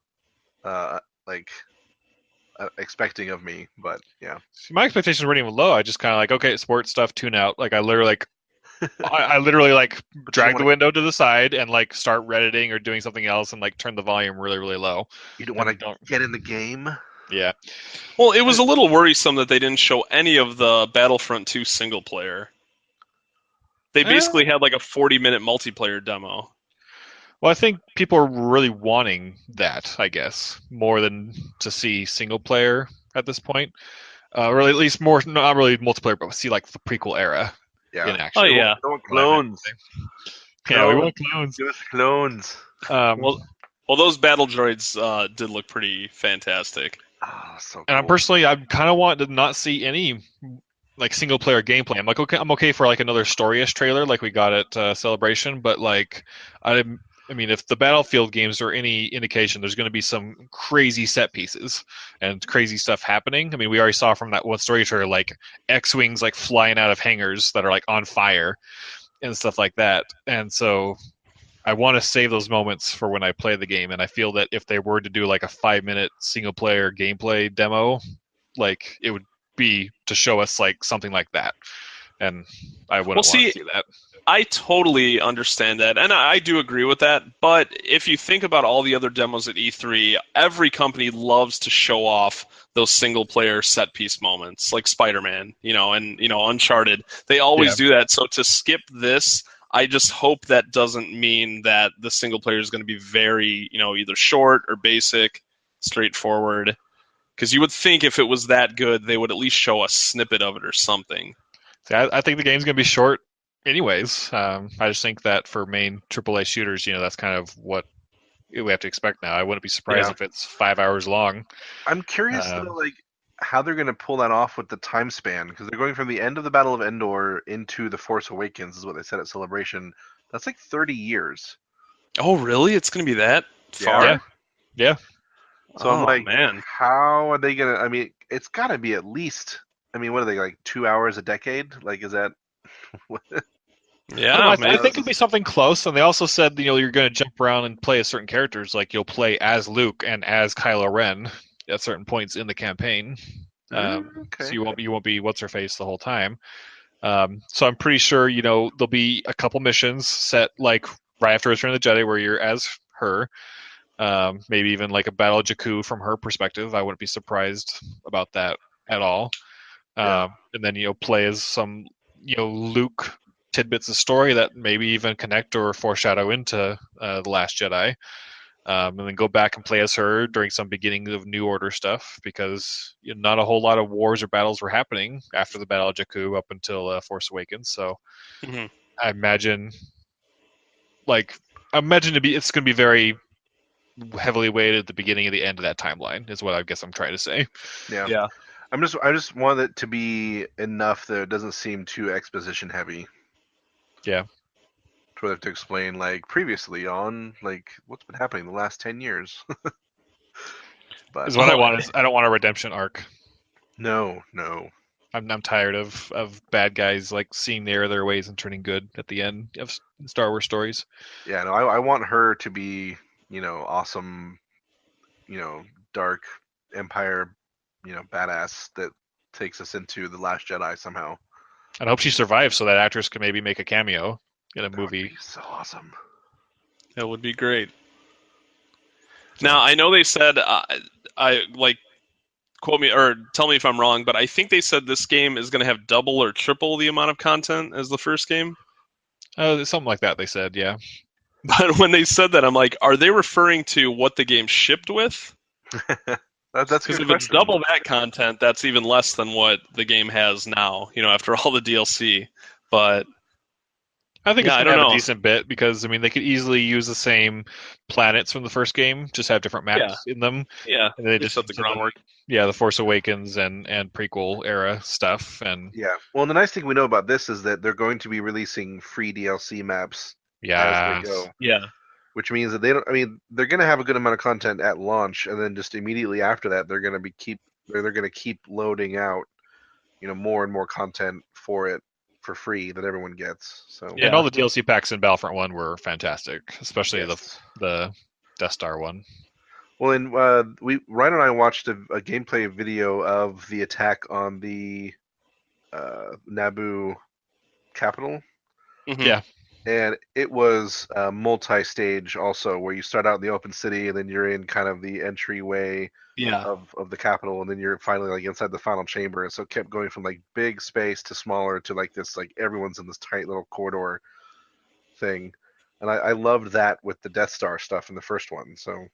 expecting of me. But yeah, my expectations weren't even low. I just kind of like, okay, sports stuff, tune out. Like I literally like drag the window to the side and like start Redditing or doing something else and like turn the volume really, really low. You don't want to get in the game. Yeah. Well, it was a little worrisome that they didn't show any of the Battlefront 2 single player. They basically had like a 40-minute multiplayer demo. Well, I think people are really wanting that, I guess, more than to see single player at this point. Or at least more, not really multiplayer, but see like the prequel era in action. Oh, yeah. We want clones. Yeah, we want clones. Give us clones. Well, those battle droids did look pretty fantastic. Oh, so cool. And I kind of want to not see any like single player gameplay. I'm like, okay, I'm okay for like another storyish trailer like we got at Celebration, but like I mean, if the Battlefield games are any indication, there's going to be some crazy set pieces and crazy stuff happening. I mean, we already saw from that one story trailer, like X-wings like flying out of hangars that are like on fire and stuff like that. And so I want to save those moments for when I play the game. And I feel that if they were to do like a 5-minute single player gameplay demo, like it would be to show us like something like that. And I wouldn't want to see that. I totally understand that, and I do agree with that, but if you think about all the other demos at E3, every company loves to show off those single-player set-piece moments, like Spider-Man, and, Uncharted. They always do that, so to skip this, I just hope that doesn't mean that the single-player is going to be very, either short or basic, straightforward, because you would think if it was that good, they would at least show a snippet of it or something. See, I think the game's going to be short. Anyways, I just think that for main AAA shooters, that's kind of what we have to expect now. I wouldn't be surprised if it's 5 hours long. I'm curious though, like how they're going to pull that off with the time span, because they're going from the end of the Battle of Endor into the Force Awakens, is what they said at Celebration. That's like 30 years. Oh, really? It's going to be that far? Yeah. So I'm like, man, how are they going to? I mean, it's got to be at least. I mean, what are they like 2 hours a decade? Like, is that? Yeah, I think it'll be something close. And they also said, you're going to jump around and play as certain characters. Like you'll play as Luke and as Kylo Ren at certain points in the campaign. So you won't be what's her face the whole time. So I'm pretty sure there'll be a couple missions set like right after Return of the Jedi where you're as her. Maybe even like a Battle of Jakku from her perspective. I wouldn't be surprised about that at all. And then play as some Luke tidbits of story that maybe even connect or foreshadow into The Last Jedi, and then go back and play as her during some beginning of New Order stuff, because not a whole lot of wars or battles were happening after the Battle of Jakku up until Force Awakens. So I imagine it's going to be very heavily weighted at the beginning and the end of that timeline is what I guess I'm trying to say. Yeah. I just want it to be enough that it doesn't seem too exposition heavy. Yeah. To have to explain like previously on like what's been happening the last 10 years. But what I want is I don't want a redemption arc. No. I'm tired of bad guys like seeing the error of their ways and turning good at the end of Star Wars stories. Yeah, no, I want her to be, awesome, dark Empire, badass that takes us into The Last Jedi somehow. And I hope she survives so that actress can maybe make a cameo in a That movie. would be so awesome. That would be great. Now, I know they said, I like, quote me or tell me if I'm wrong, but I think they said this game is going to have double or triple the amount of content as the first game. Something like that, they said, yeah. But when they said that, I'm like, are they referring to what the game shipped with? That's because if it's double that content, that's even less than what the game has now. After all the DLC. But I think yeah, it's I going to don't have know. a decent bit because, I mean, they could easily use the same planets from the first game, just have different maps in them. Yeah, And they they just set the groundwork. The Force Awakens and prequel era stuff. And Yeah. Well, the nice thing we know about this is that they're going to be releasing free DLC maps as they go. Yeah. Which means that they're going to have a good amount of content at launch, and then just immediately after that, they're going to keep loading out, more and more content for it for free that everyone gets. So yeah. And all the DLC packs in Battlefront 1 were fantastic, especially yes. the Death Star one. Well, and Ryan and I watched a gameplay video of the attack on the Naboo capital. Mm-hmm. Yeah. And it was multi-stage also, where you start out in the open city, and then you're in kind of the entryway of the capital, and then you're finally like inside the final chamber. And so it kept going from like big space to smaller to like this, like everyone's in this tight little corridor thing. And I loved that with the Death Star stuff in the first one. So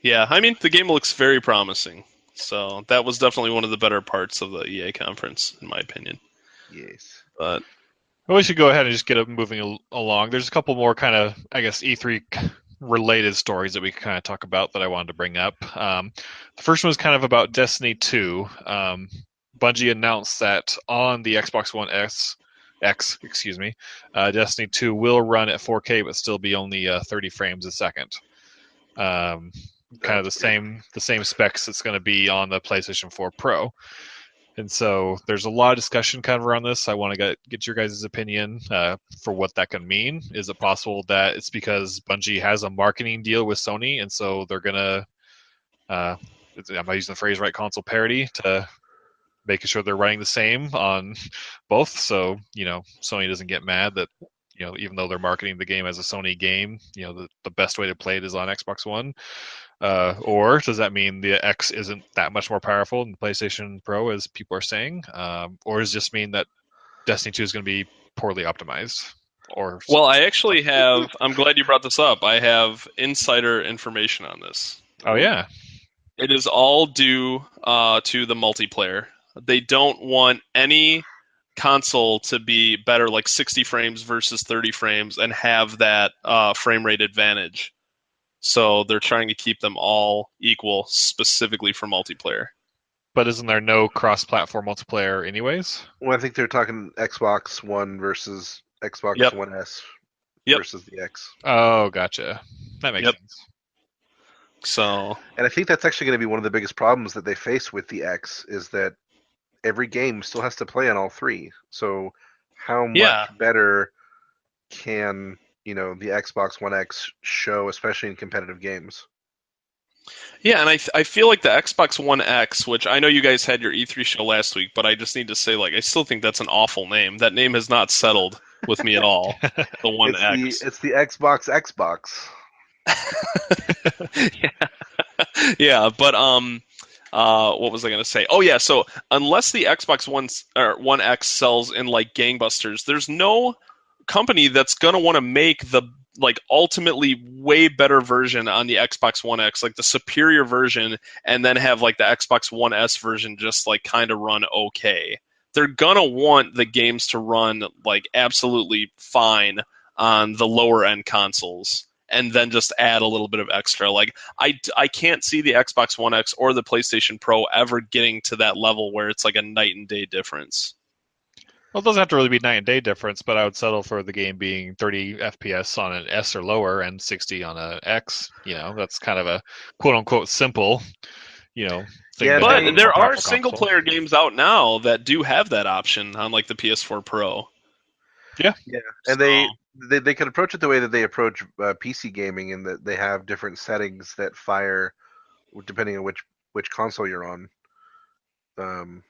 yeah, I mean the game looks very promising. So that was definitely one of the better parts of the EA conference, in my opinion. yes. But well, we should go ahead and just get it moving along. There's a couple more kind of, I guess, E3 related stories that we can kind of talk about that I wanted to bring up. The first one was kind of about Destiny 2. Bungie announced that on the Xbox One X, Destiny 2 will run at 4K but still be only 30 frames a second. Kind of the same specs it's going to be on the PlayStation 4 Pro. And so there's a lot of discussion kind of around this. I want to get your guys' opinion for what that can mean. Is it possible that it's because Bungie has a marketing deal with Sony, and so they're going to, am I using the phrase right, console parity to making sure they're running the same on both? So, Sony doesn't get mad that, even though they're marketing the game as a Sony game, the best way to play it is on Xbox One. Or does that mean the X isn't that much more powerful than the PlayStation Pro, as people are saying? Or does it just mean that Destiny 2 is going to be poorly optimized? Well, I actually have, I'm glad you brought this up. I have insider information on this. Oh, yeah. It is all due to the multiplayer. They don't want any console to be better, like 60 frames versus 30 frames, and have that frame rate advantage. So they're trying to keep them all equal, specifically for multiplayer. But isn't there no cross-platform multiplayer anyways? Well, I think they're talking Xbox One versus Xbox One S versus the X. Oh, gotcha. That makes sense. So, and I think that's actually going to be one of the biggest problems that they face with the X is that every game still has to play on all three. So how much better can the Xbox One X show, especially in competitive games? Yeah, and I feel like the Xbox One X, which I know you guys had your E3 show last week, but I just need to say, I still think that's an awful name. That name has not settled with me at all. The One X. It's the Xbox. Yeah, but what was I going to say? Oh yeah, so unless the Xbox One X sells in like gangbusters, there's no company that's going to want to make the ultimately way better version on the Xbox One X, like the superior version, and then have like the Xbox One S version just kind of run okay. They're going to want the games to run absolutely fine on the lower end consoles, and then just add a little bit of extra. I can't see the Xbox One X or the PlayStation Pro ever getting to that level where it's like a night and day difference. Well, it doesn't have to really be night and day difference, but I would settle for the game being 30 FPS on an S or lower and 60 on an X. That's kind of a quote-unquote simple, thing. Yeah, that But they- there more are powerful single console. player games out now that do have that option on like the PS4 Pro. Yeah, and So- they could approach it the way that they approach PC gaming, in that they have different settings that fire depending on which console you're on. You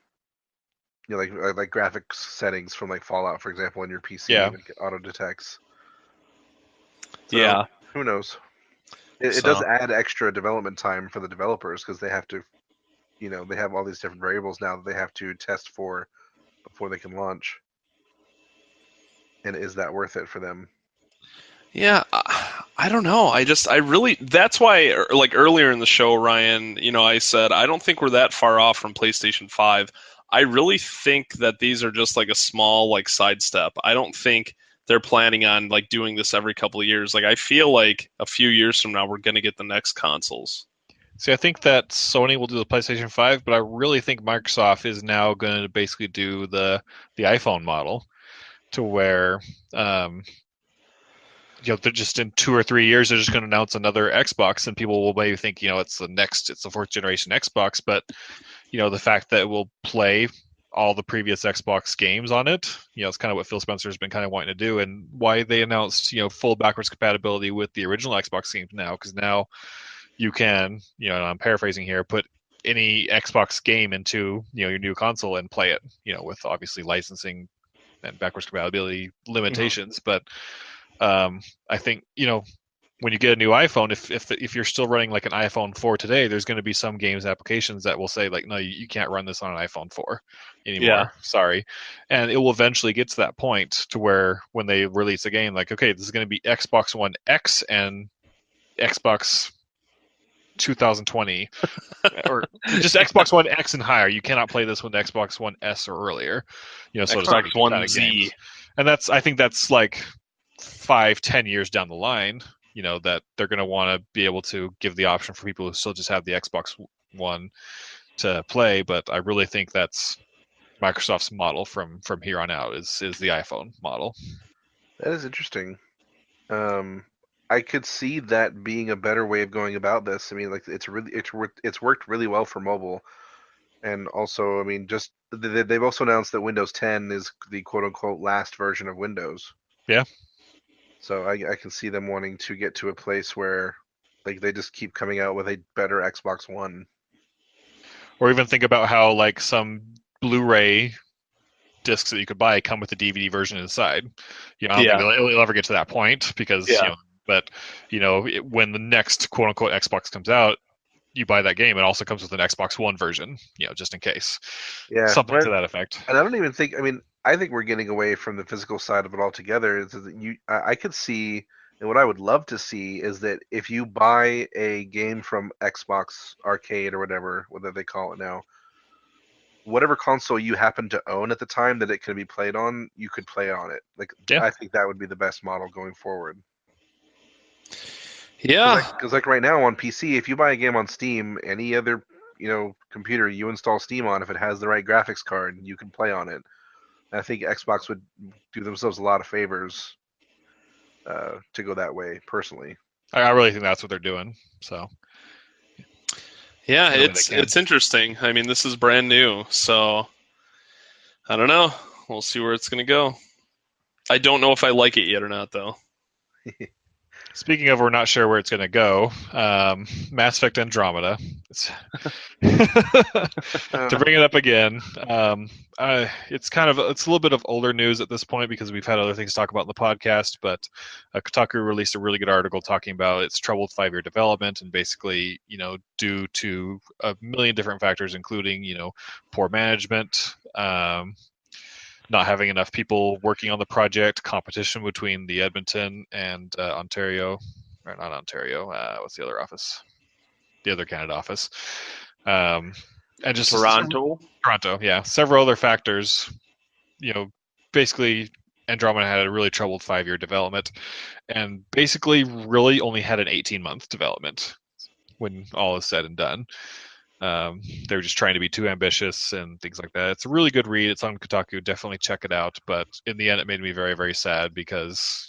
know, like graphics settings from like Fallout, for example, on your PC, Yeah. like, auto detects. So, Yeah. who knows? It So- does add extra development time for the developers because they have to, you know, they have all these different variables now that they have to test for before they can launch. And is that worth it for them? Yeah, I don't know. I really, that's why, like earlier in the show, Ryan, I said, I don't think we're that far off from PlayStation 5. I really think that these are just like a small, like, sidestep. I don't think they're planning on, like, doing this every couple of years. Like, I feel like a few years from now, we're going to get the next consoles. See, I think that Sony will do the PlayStation 5, but I really think Microsoft is now going to basically do the iPhone model, to where they're just in 2 or 3 years they're just going to announce another Xbox, and people will maybe think it's the fourth generation Xbox, but the fact that it will play all the previous Xbox games on it, it's kind of what Phil Spencer's been kind of wanting to do, and why they announced full backwards compatibility with the original Xbox games now, because now you can, and I'm paraphrasing here, put any Xbox game into your new console and play it, with obviously licensing and backwards compatibility limitations. But I think when you get a new iPhone, if you're still running like an iPhone 4 today, there's going to be some games applications that will say like, no, you can't run this on an iPhone 4 anymore. Yeah. Sorry. And it will eventually get to that point to where when they release a game, like, okay, this is going to be Xbox One X and Xbox 2020 or just Xbox One X and higher. You cannot play this with Xbox One S or earlier. So Xbox to speak, One kind of Z. games. And I think that's like 5-10 years down the line, that they're going to want to be able to give the option for people who still just have the Xbox One to play. But I really think that's Microsoft's model from here on out is the iPhone model. That is interesting. I could see that being a better way of going about this. I mean, like it's worked really well for mobile, and also, I mean, just they've also announced that Windows 10 is the quote unquote last version of Windows. Yeah. So I can see them wanting to get to a place where like they just keep coming out with a better Xbox One. Or even think about how like some Blu-ray discs that you could buy come with the DVD version inside. I don't think it'll ever get to that point because but when the next quote unquote Xbox comes out, you buy that game. It also comes with an Xbox One version, just in case. Yeah, Something to that effect. And I don't even think. I mean, I think we're getting away from the physical side of it altogether. Is that I could see, and what I would love to see is that if you buy a game from Xbox Arcade or whatever they call it now, whatever console you happen to own at the time that it can be played on, you could play on it. Like, I think that would be the best model going forward. Yeah. Because like right now on PC, if you buy a game on Steam, any other computer you install Steam on, if it has the right graphics card, you can play on it. And I think Xbox would do themselves a lot of favors to go that way. Personally, I really think that's what they're doing. So. Yeah, it's interesting. I mean, this is brand new, so I don't know. We'll see where it's going to go. I don't know if I like it yet or not, though. Speaking of, we're not sure where it's going to go. Mass Effect Andromeda. To bring it up again, it's a little bit of older news at this point because we've had other things to talk about in the podcast. But Kotaku released a really good article talking about its troubled 5-year development, and basically, due to a million different factors, including poor management. Not having enough people working on the project, competition between the Edmonton and Ontario, or not Ontario, what's the other office? The other Canada office. And just Toronto, yeah. Several other factors, basically Andromeda had a really troubled 5-year development and basically really only had an 18-month development when all is said and done. They're just trying to be too ambitious and things like that. It's a really good read. It's on Kotaku. Definitely check it out. But in the end, it made me very, very sad because,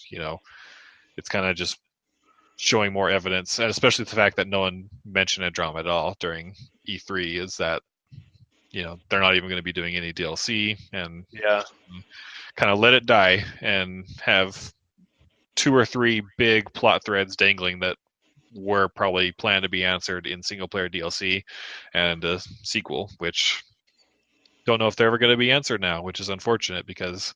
it's kind of just showing more evidence, and especially the fact that no one mentioned Andromeda at all during E3 is that they're not even going to be doing any DLC, and kind of let it die and have 2 or 3 big plot threads dangling that were probably planned to be answered in single player DLC and a sequel, which don't know if they're ever going to be answered now, which is unfortunate because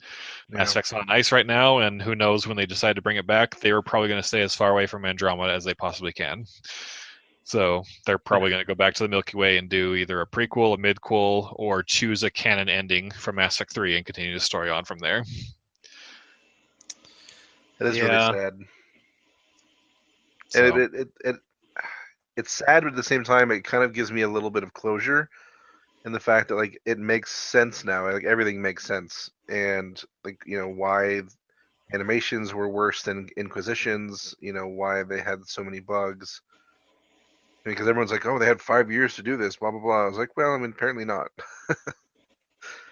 Mass Effect's on ice right now, and who knows when they decide to bring it back. They were probably going to stay as far away from Andromeda as they possibly can. So they're probably going to go back to the Milky Way and do either a prequel, a midquel, or choose a canon ending from Mass Effect 3 and continue the story on from there. It is really sad. So. And it's sad, but at the same time, it kind of gives me a little bit of closure in the fact that like it makes sense now. Like everything makes sense, and like why animations were worse than Inquisitions. Why they had so many bugs. Because everyone's like, oh, they had 5 years to do this, blah, blah, blah. I was like, well, I mean, apparently not.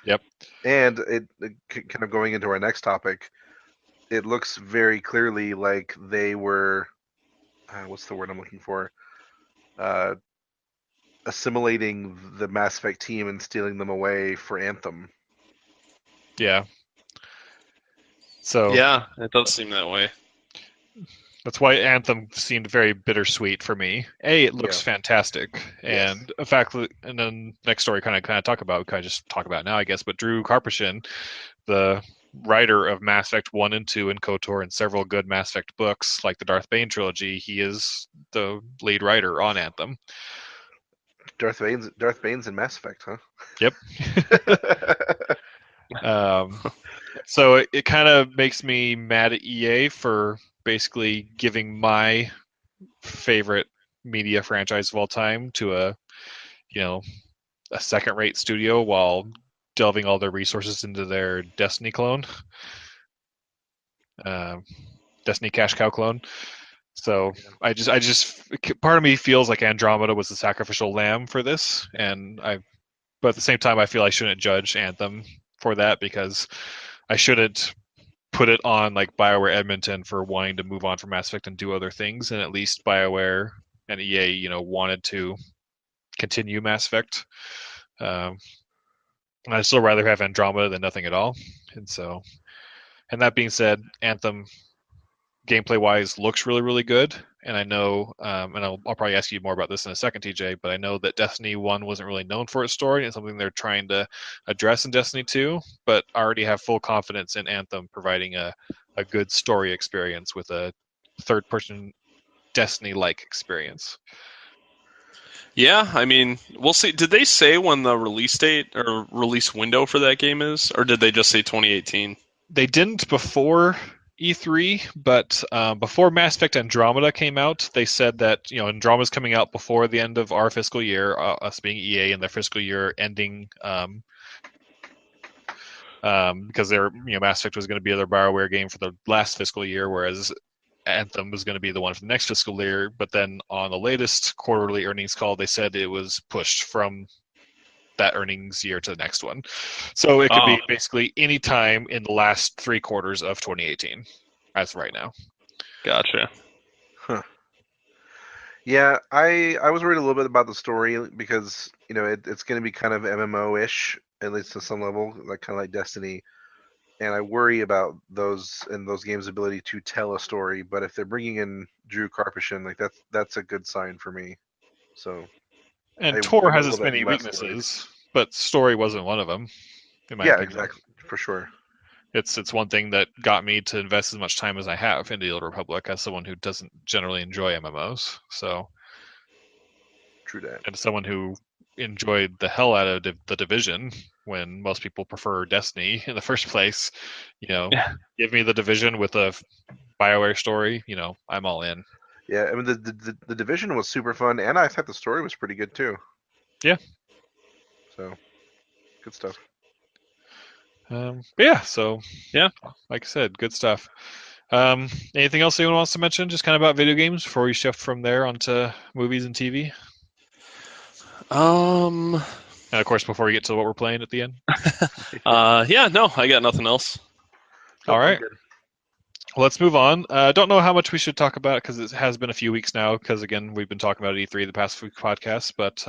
Yep. And it kind of going into our next topic, it looks very clearly like they were, what's the word I'm looking for? Assimilating the Mass Effect team and stealing them away for Anthem. Yeah. So. Yeah, it does seem that way. That's why Anthem seemed very bittersweet for me. It looks fantastic, and in fact, and then next story kind of talk about, just talk about now, I guess. But Drew Karpyshyn, the writer of Mass Effect 1 and 2 and KOTOR and several good Mass Effect books, like the Darth Bane trilogy, he is the lead writer on Anthem. Darth Bane's in Mass Effect, huh? Yep. So it kind of makes me mad at EA for basically giving my favorite media franchise of all time to a second-rate studio while delving all their resources into their Destiny clone, Destiny cash cow clone. So I just part of me feels like Andromeda was the sacrificial lamb for this, but at the same time I feel I shouldn't judge Anthem for that because I shouldn't put it on like BioWare Edmonton for wanting to move on from Mass Effect and do other things, and at least BioWare and EA, wanted to continue Mass Effect. I'd still rather have Andromeda than nothing at all. And that being said, Anthem, gameplay-wise, looks really, really good. And I know, and I'll probably ask you more about this in a second, TJ, but I know that Destiny 1 wasn't really known for its story, and it's something they're trying to address in Destiny 2, but I already have full confidence in Anthem providing a good story experience with a third-person Destiny-like experience. Yeah, I mean, we'll see. Did they say when the release date or release window for that game is, or did they just say 2018? They didn't before E3, but before Mass Effect Andromeda came out, they said that Andromeda's coming out before the end of our fiscal year, us being EA and their fiscal year ending, because their Mass Effect was going to be their BioWare game for the last fiscal year, whereas Anthem was going to be the one for the next fiscal year. But then on the latest quarterly earnings call, they said it was pushed from that earnings year to the next one. So it could be basically any time in the last 3 quarters of 2018 as of right now. Gotcha. Huh. Yeah, I was worried a little bit about the story because, it's going to be kind of MMO-ish, at least to some level, like kind of like Destiny. And I worry about those games' ability to tell a story. But if they're bringing in Drew Karpyshyn, like that's a good sign for me. So. And Tor has its many weaknesses, but story wasn't one of them, in my opinion. Exactly, for sure. It's one thing that got me to invest as much time as I have in the Old Republic as someone who doesn't generally enjoy MMOs. So, true that. And someone who enjoyed the hell out of the Division when most people prefer Destiny in the first place. Give me the Division with a BioWare story. I'm all in. Yeah, I mean the Division was super fun, and I thought the story was pretty good too. Yeah. So, good stuff. Yeah, like I said, good stuff. Anything else anyone wants to mention, just kind of about video games before we shift from there onto movies and TV? And of course, before we get to what we're playing at the end. No, I got nothing else. All right. Let's move on. I don't know how much we should talk about because it has been a few weeks now. Because again, we've been talking about E3 the past few podcasts, but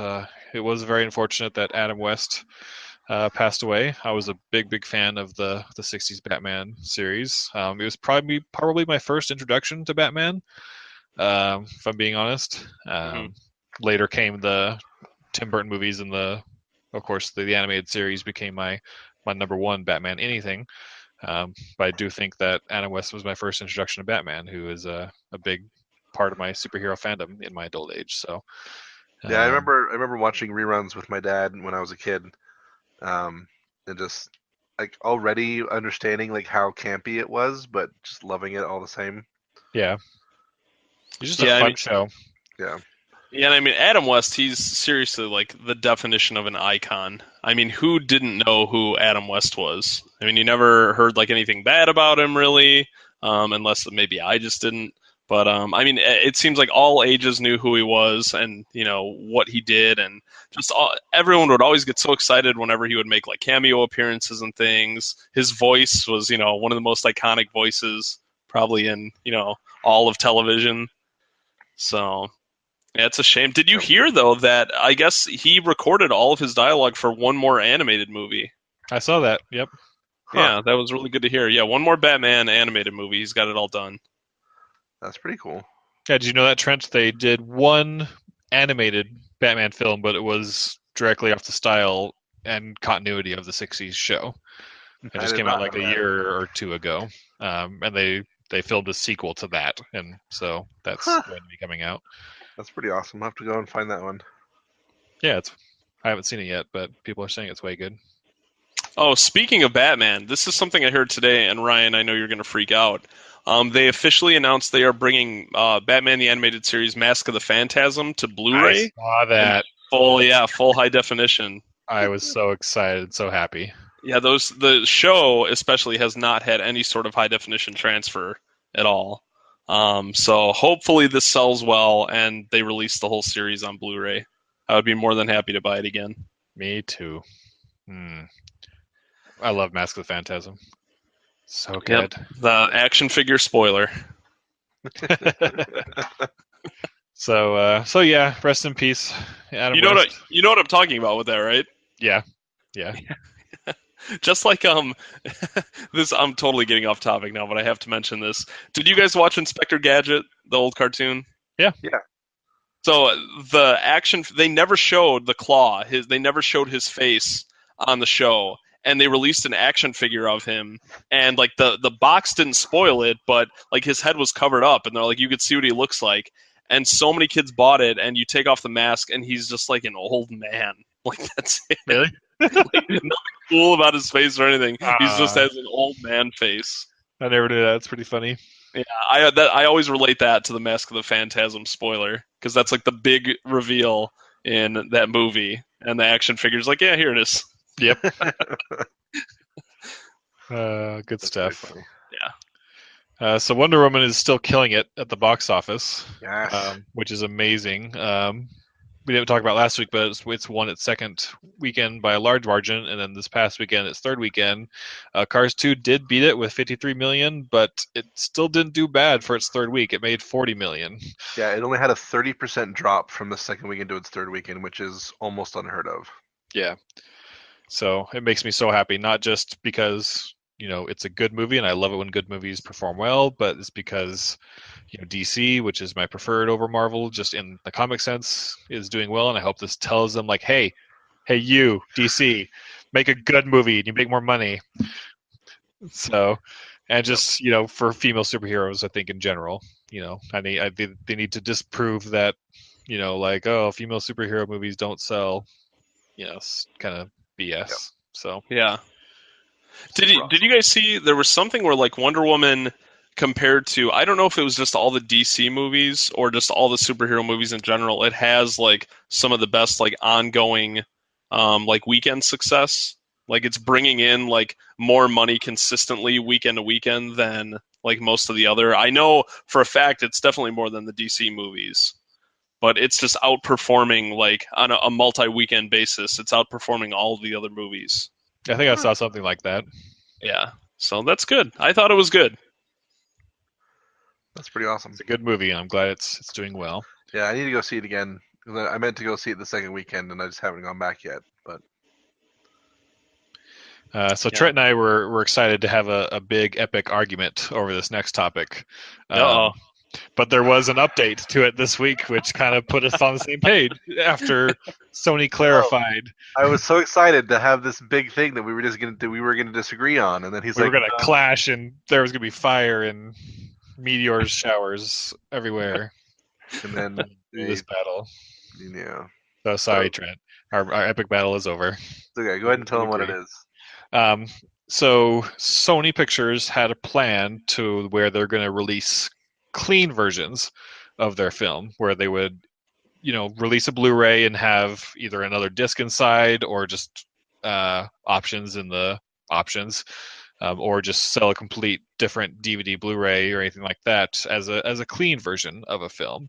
it was very unfortunate that Adam West passed away. I was a big fan of the '60s Batman series. It was probably my first introduction to Batman, if I'm being honest. Later came the Tim Burton movies, and of course the animated series became my number one Batman anything. But I do think that Adam West was my first introduction to Batman, who is a big part of my superhero fandom in my adult age. So yeah, I remember watching reruns with my dad when I was a kid, and just like already understanding like how campy it was, but just loving it all the same. Yeah, it's just a fun show. Yeah. Yeah, and I mean, Adam West, he's seriously like the definition of an icon. I mean, who didn't know who Adam West was? I mean, you never heard like anything bad about him, really, unless maybe I just didn't. But I mean, it seems like all ages knew who he was and what he did, and just everyone would always get so excited whenever he would make like cameo appearances and things. His voice was, one of the most iconic voices probably in all of television. So. Yeah, it's a shame. Did you hear, though, that I guess he recorded all of his dialogue for one more animated movie? I saw that, yep. Yeah, that was really good to hear. Yeah, one more Batman animated movie. He's got it all done. That's pretty cool. Yeah, did you know that, Trent? They did one animated Batman film, but it was directly off the style and continuity of the '60s show. It just came out like a year or two ago, and they filmed a sequel to that, and so that's going to be coming out. That's pretty awesome. I'll have to go and find that one. Yeah, I haven't seen it yet, but people are saying it's way good. Oh, speaking of Batman, this is something I heard today, and Ryan, I know you're going to freak out. They officially announced they are bringing Batman the Animated Series Mask of the Phantasm to Blu-ray. I saw that. Full high definition. I was so excited, so happy. Yeah, the show especially has not had any sort of high definition transfer at all. So hopefully this sells well and they release the whole series on Blu-ray. I would be more than happy to buy it again. Me too. I love Mask of the Phantasm. So good. Yep, the action figure spoiler. So yeah, rest in peace, Adam West. You know what I'm talking about with that, right? Yeah. Just like this, I'm totally getting off topic now, but I have to mention this. Did you guys watch Inspector Gadget, the old cartoon? Yeah. So the action, they never showed the claw. They never showed his face on the show, and they released an action figure of him, and like the box didn't spoil it, but like his head was covered up, and they're like you could see what he looks like, and so many kids bought it, and you take off the mask, and he's just like an old man. Like that's it. Really? Like, nothing cool about his face or anything. He just has an old man face. I never knew that. It's pretty funny. Yeah, I always relate that to the Mask of the Phantasm spoiler because that's like the big reveal in that movie, and the action figure's like, yeah, here it is. Yep. Good stuff. Yeah. So Wonder Woman is still killing it at the box office, Yes. which is amazing. We didn't talk about last week, but it's won its second weekend by a large margin, and then this past weekend, its third weekend. Cars 2 did beat it with $53 million, but it still didn't do bad for its third week. It made $40 million. Yeah, it only had a 30% drop from the second weekend to its third weekend, which is almost unheard of. Yeah. So it makes me so happy, not just because it's a good movie, and I love it when good movies perform well, but it's because DC, which is my preferred over Marvel, just in the comic sense, is doing well, and I hope this tells them, like, hey, you, DC, make a good movie, and you make more money. So, and just, for female superheroes, I think in general, they need to disprove that, female superhero movies don't sell, it's kind of BS. Yep. So, yeah. Did you guys see there was something where like Wonder Woman compared to, I don't know if it was just all the DC movies or just all the superhero movies in general, it has like some of the best like ongoing like weekend success. Like it's bringing in like more money consistently weekend to weekend than like most of the other. I know for a fact it's definitely more than the DC movies, but it's just outperforming like on a multi-weekend basis. It's outperforming all of the other movies. I think I saw something like that. Yeah, so that's good. I thought it was good. That's pretty awesome. It's a good movie, and I'm glad it's doing well. Yeah, I need to go see it again. I meant to go see it the second weekend, and I just haven't gone back yet. But So Trent and I were excited to have a big epic argument over this next topic. But there was an update to it this week, which kind of put us on the same page after Sony clarified. I was so excited to have this big thing that we were gonna disagree on, and then we were gonna clash, and there was gonna be fire and meteors, showers everywhere. And then this battle. Yeah. So sorry, Trent. Our epic battle is over. Okay, go ahead and tell them what it is. So Sony Pictures had a plan to where they're going to release clean versions of their film, where they would, release a Blu-ray and have either another disc inside or just options in the options, or just sell a complete different DVD Blu-ray or anything like that as a clean version of a film.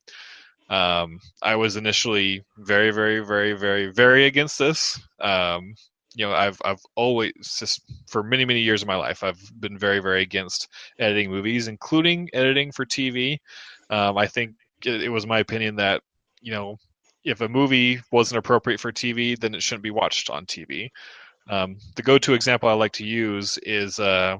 I was initially very, very, very, very, very against this. I've always, just for many, many years of my life, I've been very, very against editing movies, including editing for TV. I think it was my opinion that, if a movie wasn't appropriate for TV, then it shouldn't be watched on TV. The go-to example I like to use is Die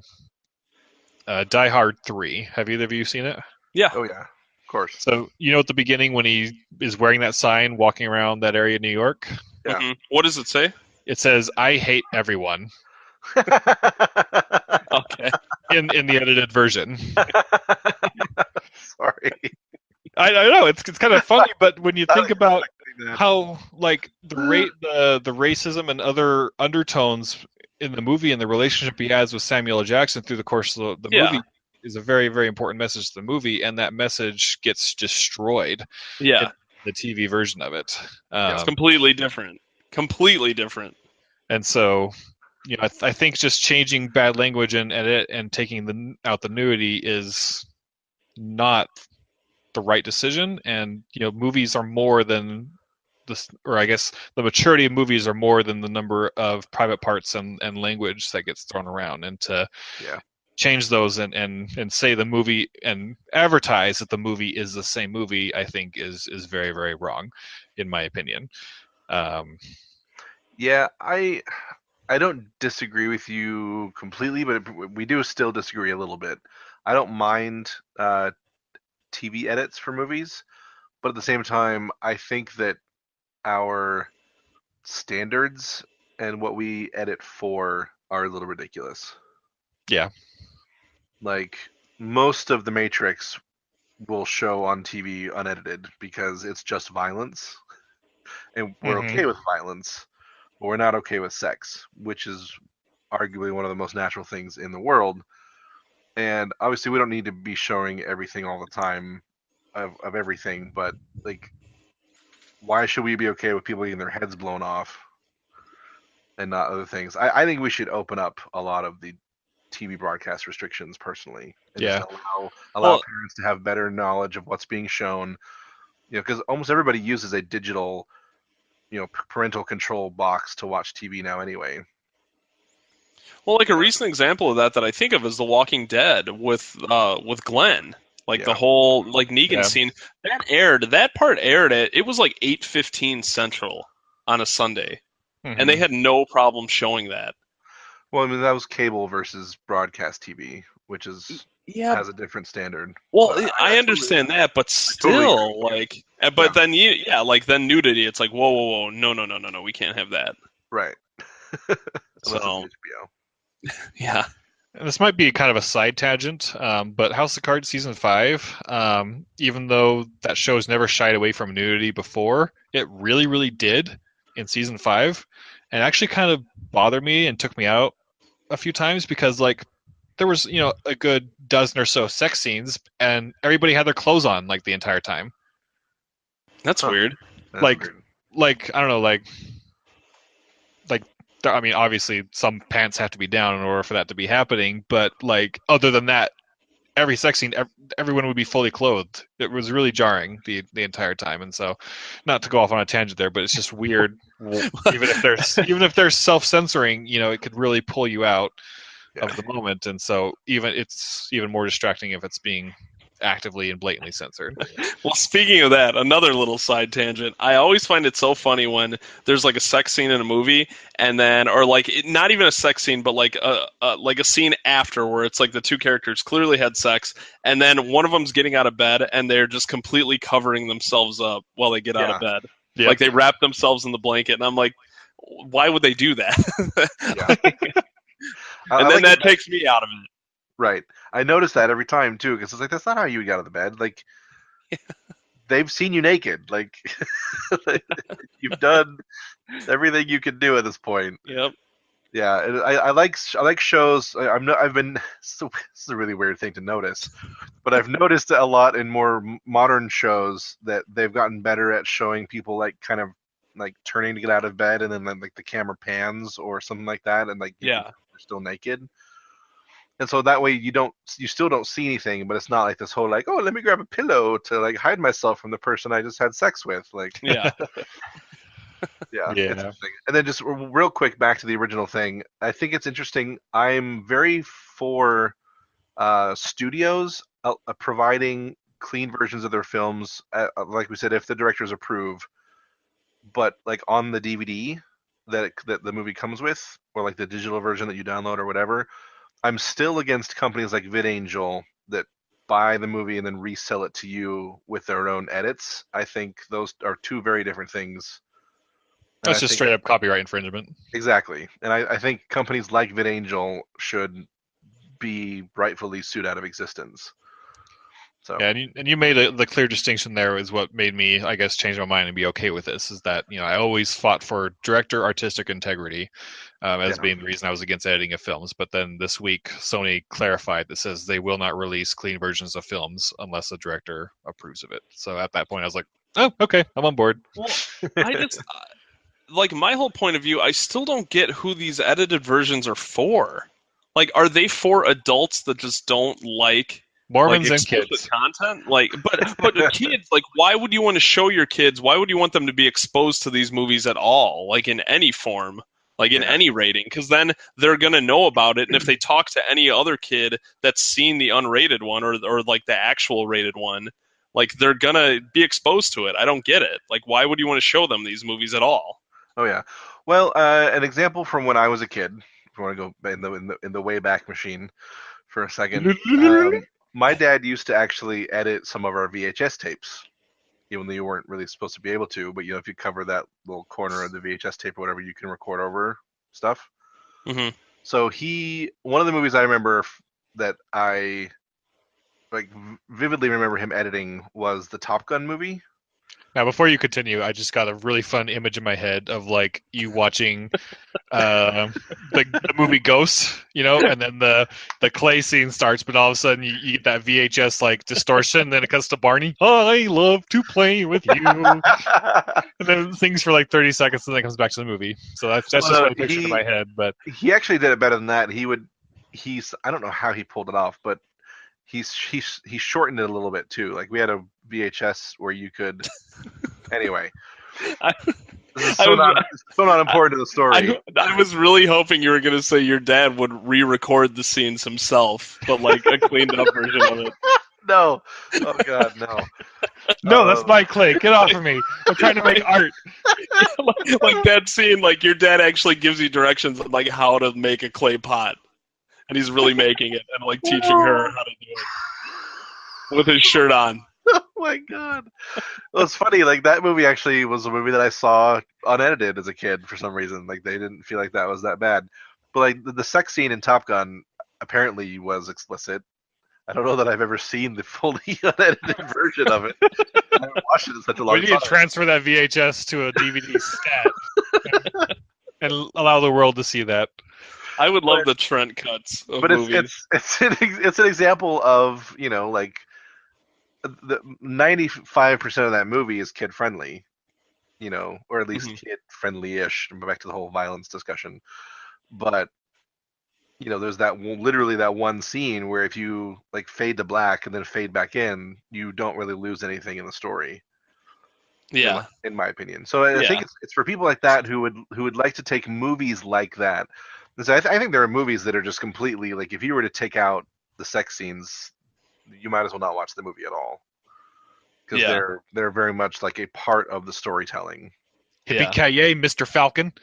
Hard 3. Have either of you seen it? Yeah. Oh, yeah. Of course. So, at the beginning when he is wearing that sign, walking around that area of New York? Yeah. Mm-hmm. What does it say? It says, "I hate everyone." Okay. In the edited version. Sorry. I know it's kind of funny, but when you think about how the racism and other undertones in the movie and the relationship he has with Samuel L. Jackson through the course of the movie is a very, very important message to the movie, and that message gets destroyed. Yeah. In the TV version of it. It's completely different. Completely different. And so, I think just changing bad language and edit and taking out the nudity is not the right decision. And movies are more than this, or I guess the maturity of movies are more than the number of private parts and language that gets thrown around. And to change those and say the movie and advertise that the movie is the same movie, I think is very, very wrong, in my opinion. Yeah, I don't disagree with you completely, but we do still disagree a little bit. I don't mind TV edits for movies, but at the same time, I think that our standards and what we edit for are a little ridiculous. Yeah. Like, most of The Matrix will show on TV unedited because it's just violence, and we're okay with violence. But we're not okay with sex, which is arguably one of the most natural things in the world. And obviously, we don't need to be showing everything all the time of everything. But why should we be okay with people getting their heads blown off and not other things? I think we should open up a lot of the TV broadcast restrictions personally, and just allow parents to have better knowledge of what's being shown. Because almost everybody uses a digital parental control box to watch TV now anyway. Well, a recent example of that I think of is The Walking Dead with Glenn. The whole Negan scene that part aired at, it was 8:15 Central on a Sunday, and they had no problem showing that. Well, I mean, that was cable versus broadcast TV, which has a different standard. Well, I understand that, but still, then then nudity, it's whoa, no, we can't have that. Right. So, yeah. And this might be kind of a side tangent, but House of Cards Season 5, even though that show's never shied away from nudity before, it really, really did in Season 5, and actually kind of bothered me and took me out a few times because, there was, a good dozen or so sex scenes, and everybody had their clothes on, the entire time. That's weird. That's weird. I don't know, I mean, obviously some pants have to be down in order for that to be happening, but other than that, every sex scene, everyone would be fully clothed. It was really jarring the entire time, and so, not to go off on a tangent there, but it's just weird. even if there's self-censoring, it could really pull you out of the moment, and so it's even more distracting if it's being actively and blatantly censored. Well, speaking of that, another little side tangent. I always find it so funny when there's like a sex scene in a movie, and then, or like not even a sex scene, but like a scene after where it's like the two characters clearly had sex, and then one of them's getting out of bed, and they're just completely covering themselves up while they get out of bed. Yep. Like they wrap themselves in the blanket, and I'm like, why would they do that? Yeah. And then that takes me out of it. Right. I notice that every time too, because it's like that's not how you get out of the bed. Like they've seen you naked. Like you've done everything you can do at this point. Yep. Yeah, and I like shows. I've been. So this is a really weird thing to notice, but I've noticed a lot in more modern shows that they've gotten better at showing people like kind of like turning to get out of bed, and then like the camera pans or something like that, and like Yeah. they're still naked. And so that way you still don't see anything, but it's not like this whole like, oh, let me grab a pillow to like hide myself from the person I just had sex with. Like, Yeah. yeah. It's interesting. And then just real quick back to the original thing. I think it's interesting. I'm very for studios providing clean versions of their films, like we said, if the directors approve, but like on the DVD that the movie comes with, or like the digital version that you download or whatever. I'm still against companies like VidAngel that buy the movie and then resell it to you with their own edits. I think those are two very different things. That's just straight up copyright infringement. Exactly. And I think companies like VidAngel should be rightfully sued out of existence. So. Yeah, and you made the clear distinction there is what made me, I guess, change my mind and be okay with this, is that, I always fought for director artistic integrity as being the reason I was against editing of films. But then this week, Sony clarified that says they will not release clean versions of films unless the director approves of it. So at that point, I was like, oh, okay, I'm on board. Well, I just, like, my whole point of view, I still don't get who these edited versions are for. Like, are they for adults that just don't like Mormons and kids content? Like, but the kids, like, why would you want to show your kids? Why would you want them to be exposed to these movies at all? Like, in any form, like in any rating, because then they're gonna know about it. And if they talk to any other kid that's seen the unrated one or like the actual rated one, like they're gonna be exposed to it. I don't get it. Like, why would you want to show them these movies at all? Oh yeah. Well, an example from when I was a kid. If you want to go in the Wayback Machine for a second. My dad used to actually edit some of our VHS tapes, even though you weren't really supposed to be able to. But if you cover that little corner of the VHS tape or whatever, you can record over stuff. Mm-hmm. So one of the movies I remember that I like vividly remember him editing was the Top Gun movie. Now, before you continue, I just got a really fun image in my head of like you watching the movie Ghost, and then the clay scene starts, but all of a sudden you get that VHS like distortion, and then it cuts to Barney. I love to play with you, and then things for like 30 seconds, and then it comes back to the movie. So that's just what I pictured in my head. But he actually did it better than that. I don't know how he pulled it off, but he shortened it a little bit too. Like we had a VHS where you could. Anyway, this is so not important to the story. I was really hoping you were going to say your dad would re-record the scenes himself, but like a cleaned up version of it. No, oh god, no. No, that's my clay. Get off of me! I'm trying to make art. like that scene, like your dad actually gives you directions on like how to make a clay pot. And he's really making it and like teaching her how to do it with his shirt on. Oh my god! Well, it's funny. Like that movie actually was a movie that I saw unedited as a kid for some reason. Like they didn't feel like that was that bad. But like the sex scene in Top Gun apparently was explicit. I don't know that I've ever seen the fully unedited version of it. I haven't watched it in such a long time. We need to transfer that VHS to a DVD stat and allow the world to see that. I would love the Trent cuts of movies. It's an example of like the 95% of that movie is kid friendly, or at least kid friendly-ish. Back to the whole violence discussion, but there's literally that one scene where if you like fade to black and then fade back in, you don't really lose anything in the story. Yeah, in my opinion. So I think it's for people like that who would like to take movies like that. So I think there are movies that are just completely like if you were to take out the sex scenes, you might as well not watch the movie at all, because Yeah. they're very much like a part of the storytelling. Yippee-ki-yay, Mr. Falcon.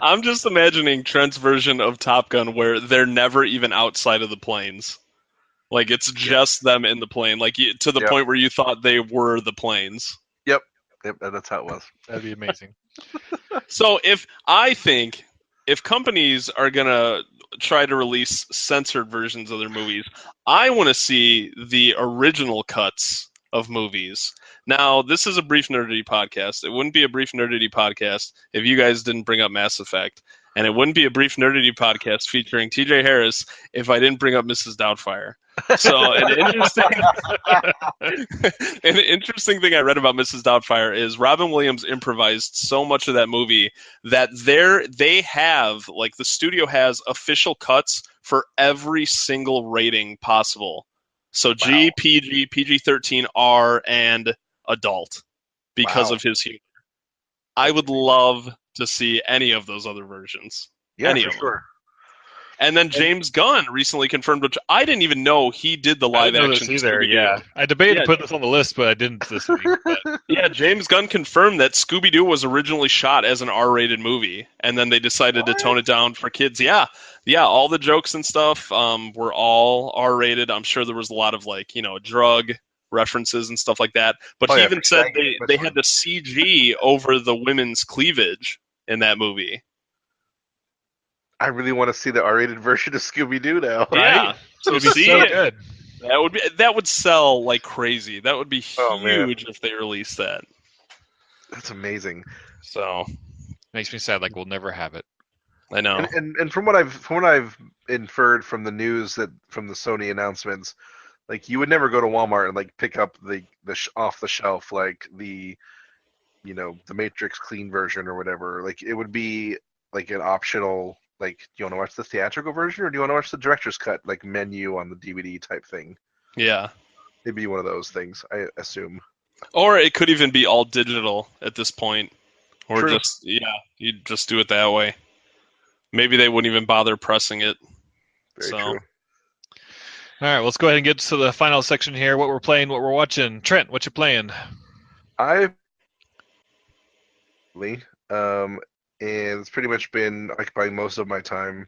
I'm just imagining Trent's version of Top Gun where they're never even outside of the planes. Like, it's just them in the plane, like to the Yep. point where you thought they were the planes. Yep, that's how it was. That'd be amazing. So if companies are going to try to release censored versions of their movies, I want to see the original cuts of movies. Now, this is a Brief Nerdity podcast. It wouldn't be a Brief Nerdity podcast if you guys didn't bring up Mass Effect. And it wouldn't be a Brief Nerdity podcast featuring TJ Harris if I didn't bring up Mrs. Doubtfire. So an interesting thing I read about Mrs. Doubtfire is Robin Williams improvised so much of that movie that they have, like, the studio has official cuts for every single rating possible. So G, PG, PG-13, R, and adult because of his humor. I would love to see any of those other versions. Yeah, any for of them. sure. And then James Gunn recently confirmed, which I didn't even know he did the live action either. Scooby-Doo. Yeah, I debated to put this on the list, but I didn't this week. But... Yeah, James Gunn confirmed that Scooby-Doo was originally shot as an R-rated movie, and then they decided to tone it down for kids. Yeah, all the jokes and stuff were all R-rated. I'm sure there was a lot of, like, drug references and stuff like that. But he even said they had the CG over the women's cleavage in that movie. I really want to see the R-rated version of Scooby-Doo now. Yeah, so it'd be so good. That would sell like crazy. That would be Oh, man. huge if they released that. That's amazing. So makes me sad. Like, we'll never have it. I know. And from what I've inferred from the news from the Sony announcements, like, you would never go to Walmart and, like, pick up the off the shelf, like, the Matrix clean version or whatever. Like, it would be like an optional, like, do you want to watch the theatrical version or do you want to watch the director's cut, like, menu on the DVD type thing? Yeah. It'd be one of those things, I assume. Or it could even be all digital at this point. Or True. you just do it that way. Maybe they wouldn't even bother pressing it. Very So. true. All right, let's go ahead and get to the final section here. What we're playing, what we're watching. Trent, what you playing? And it's pretty much been occupying most of my time.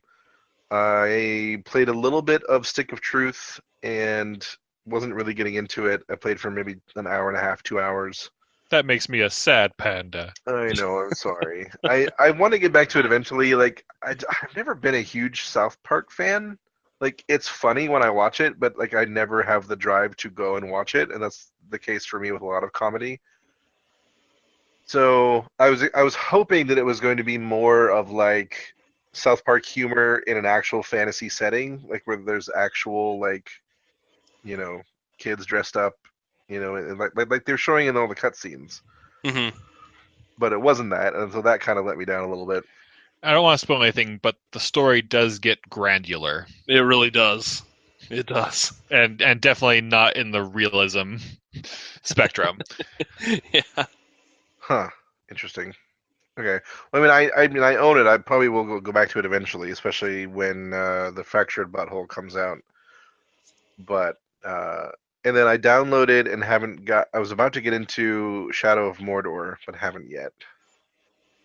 I played a little bit of Stick of Truth and wasn't really getting into it. I played for maybe an hour and a half, 2 hours. That makes me a sad panda. I know, I'm sorry. I want to get back to it eventually. Like, I've never been a huge South Park fan. Like, it's funny when I watch it, but, like, I never have the drive to go and watch it, and that's the case for me with a lot of comedy. So I was hoping that it was going to be more of, like, South Park humor in an actual fantasy setting, like, where there's actual, like, kids dressed up, and like they're showing in all the cutscenes. Mm-hmm. But it wasn't that, and so that kind of let me down a little bit. I don't want to spoil anything, but the story does get granular. It really does. It does. And definitely not in the realism spectrum. Yeah. Huh. Interesting. Okay. Well, I mean, I own it. I probably will go back to it eventually, especially when the Fractured Butthole comes out. But and then I downloaded and haven't got. I was about to get into Shadow of Mordor, but haven't yet.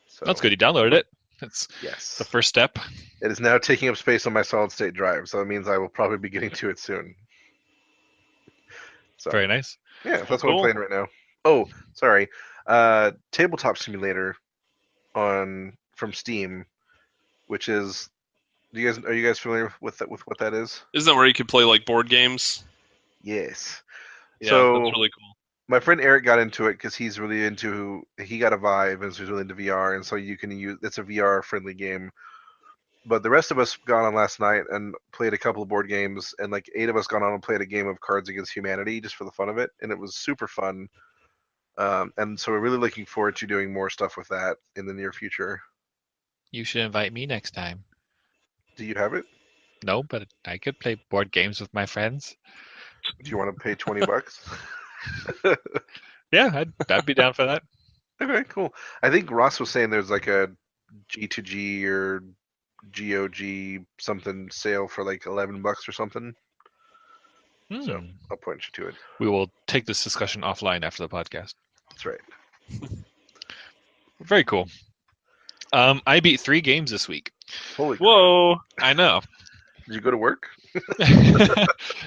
So That's good. You downloaded it. That's yes. the first step. It is now taking up space on my solid state drive, so it means I will probably be getting to it soon. So Very nice. yeah, that's what I'm playing right now. Oh, sorry. Tabletop Simulator from Steam, which is are you guys familiar with what that is? Isn't that where you could play, like, board games? Yes. Yeah, So that's really cool. my friend Eric got into it because he got a Vive and so he's really into VR, and so it's a VR friendly game. But the rest of us got on last night and played a couple of board games, and like 8 of us got on and played a game of Cards Against Humanity just for the fun of it, and it was super fun. And so we're really looking forward to doing more stuff with that in the near future. You should invite me next time. Do you have it? No, but I could play board games with my friends. Do you want to pay $20? Yeah, I'd be down for that. Okay, cool. I think Ross was saying there's like a G2G or GOG something sale for like $11 or something. So I'll point you to it. We will take this discussion offline after the podcast. That's right. Very cool. I beat 3 games this week. Holy crap. Whoa! I know. Did you go to work?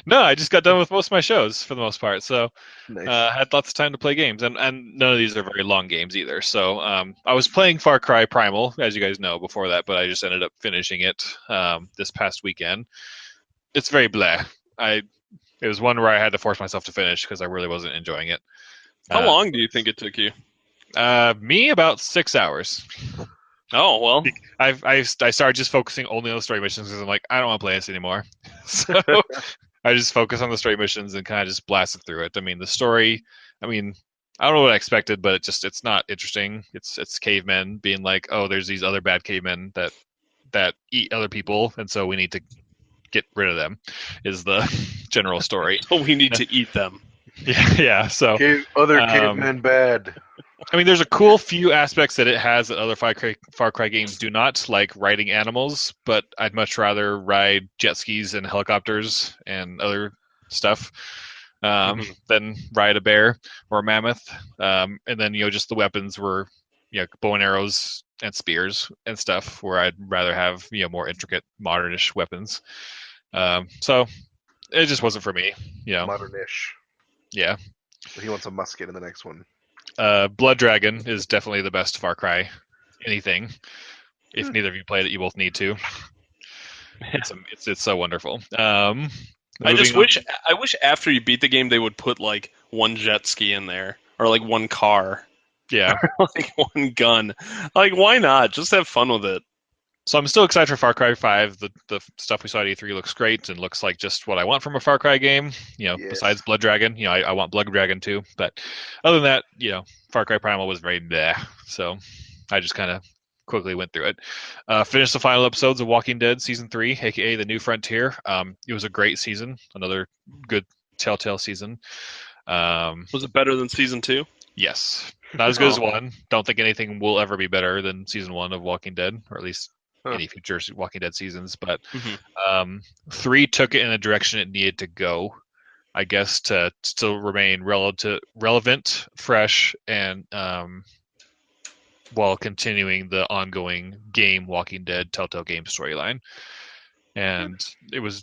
No, I just got done with most of my shows for the most part, so Nice. had lots of time to play games, and none of these are very long games either. So I was playing Far Cry Primal, as you guys know, before that, but I just ended up finishing it this past weekend. It's very bleh. It was one where I had to force myself to finish because I really wasn't enjoying it. How long do you think it took you? Me, about 6 hours. Oh, well. I started just focusing only on the story missions because I'm like, I don't want to play this anymore. So I just focus on the story missions and kind of just blasted through it. I mean, the story, I don't know what I expected, but it's not interesting. It's cavemen being like, oh, there's these other bad cavemen that eat other people, and so we need to get rid of them, is the general story. So we need to eat them. Yeah. So other cavemen bad. I mean, there's a cool few aspects that it has that other Far Cry games do not, like riding animals, but I'd much rather ride jet skis and helicopters and other stuff than ride a bear or a mammoth. And then, just the weapons were, bow and arrows and spears and stuff, where I'd rather have, more intricate, modernish weapons. So it just wasn't for me, Modernish. Yeah. He wants a musket in the next one. Blood Dragon is definitely the best Far Cry anything. If neither of you played it, you both need to. It's so wonderful. I wish after you beat the game they would put like one jet ski in there or like one car. Yeah. Like one gun. Like, why not? Just have fun with it. So I'm still excited for Far Cry 5. The stuff we saw at E3 looks great and looks like just what I want from a Far Cry game. Yes. Besides Blood Dragon, I want Blood Dragon too. But other than that, Far Cry Primal was very bleh. So I just kind of quickly went through it. Finished the final episodes of Walking Dead Season 3, aka The New Frontier. It was a great season. Another good Telltale season. Was it better than Season 2? Yes. Not as good as 1. Don't think anything will ever be better than Season 1 of Walking Dead, or at least any future Walking Dead seasons. But 3 took it in a direction it needed to go, I guess, to still remain relevant, fresh, and while continuing the ongoing game Walking Dead Telltale game storyline. And it was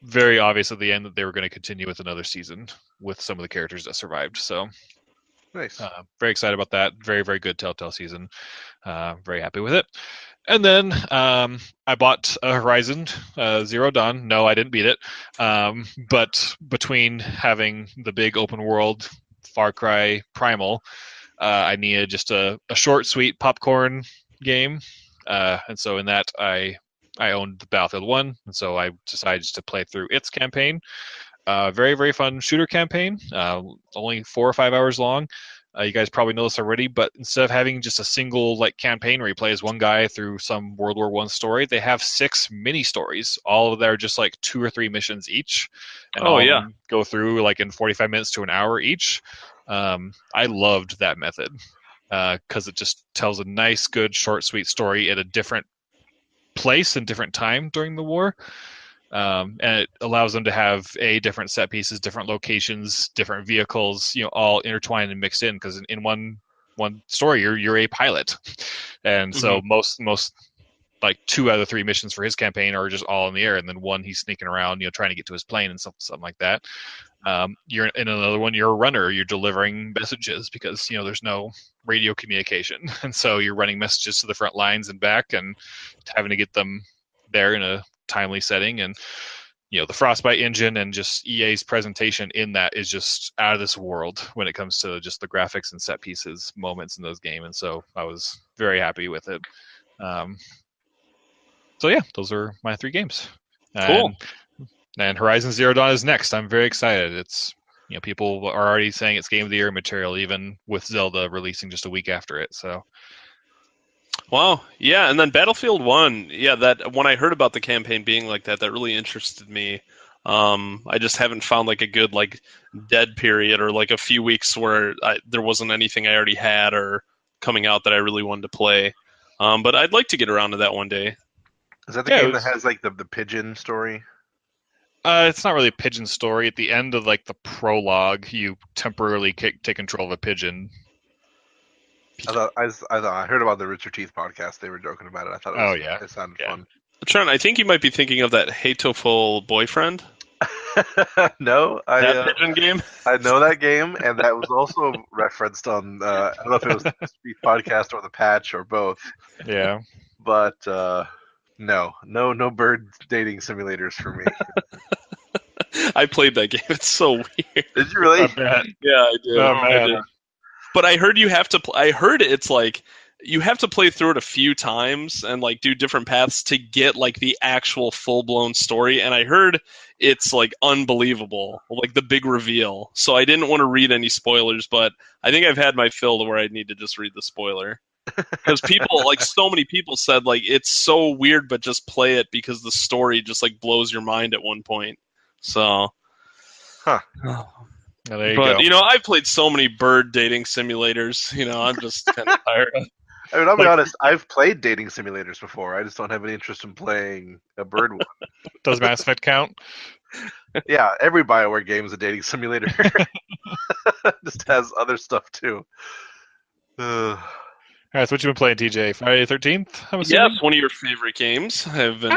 very obvious at the end that they were going to continue with another season with some of the characters that survived. So nice. Very excited about that. Very, very good Telltale season. Very happy with it. And then I bought Horizon Zero Dawn. No, I didn't beat it. But between having the big open world Far Cry Primal, I needed just a short, sweet popcorn game. And so in that, I owned the Battlefield 1. And so I decided to play through its campaign. Very, very fun shooter campaign. Only 4 or 5 hours long. You guys probably know this already, but instead of having just a single campaign where you play as one guy through some World War I story, they have 6 mini stories. All of them are just 2 or 3 missions each, and go through in 45 minutes to an hour each. I loved that method because it just tells a nice, good, short, sweet story at a different place and different time during the war. And it allows them to have different set pieces, different locations, different vehicles, all intertwined and mixed in. Because in one story, you're a pilot, and so most 2 out of 3 missions for his campaign are just all in the air, and then one he's sneaking around, trying to get to his plane and something like that. You're in another one, you're a runner, you're delivering messages because there's no radio communication, and so you're running messages to the front lines and back, and having to get them there in a timely setting. And the Frostbite engine and just EA's presentation in that is just out of this world when it comes to just the graphics and set pieces moments in those games. And so I was very happy with it. So yeah, those are my 3 games. Cool. And Horizon Zero Dawn is next. I'm very excited. It's people are already saying it's Game of the Year material, even with Zelda releasing just a week after it. So wow, yeah, and then Battlefield 1, that when I heard about the campaign being like that really interested me. I just haven't found a good dead period or a few weeks where there wasn't anything I already had or coming out that I really wanted to play. But I'd like to get around to that one day. Is that the Yeah, game that has like the pigeon story? It's not really a pigeon story. At the end of like the prologue, you temporarily take control of a pigeon. I heard about the Richard Teeth podcast. They were joking about it. I thought Oh yeah, it sounded yeah. fun. Trent, I think you might be thinking of that hateful boyfriend. No, That pigeon game. I know that game, and that was also referenced on I don't know if it was the Teeth podcast or the Patch or both. Yeah. But no bird dating simulators for me. I played that game. It's so weird. Did you really? I bet. Yeah, I did. Oh, I man. did. But I heard you have to. I heard it's like you have to play through it a few times and like do different paths to get like the actual full blown story. And I heard it's like unbelievable, like the big reveal. So I didn't want to read any spoilers, but I think I've had my fill to where I need to just read the spoiler. Because people, like so many people said, like it's so weird, but just play it because the story just like blows your mind at one point. So, Huh. Well, there you but go. you know, I've played so many bird dating simulators. You know, I'm just kind of tired. I mean, I'll be Like- honest. I've played dating simulators before. I just don't have any interest in playing a bird one. Does Mass Effect count? Yeah, every BioWare game is a dating simulator. Just has other stuff too. All right, so what you been playing, TJ? Friday the 13th? I'm Yes, assuming? one of your favorite games. I've been.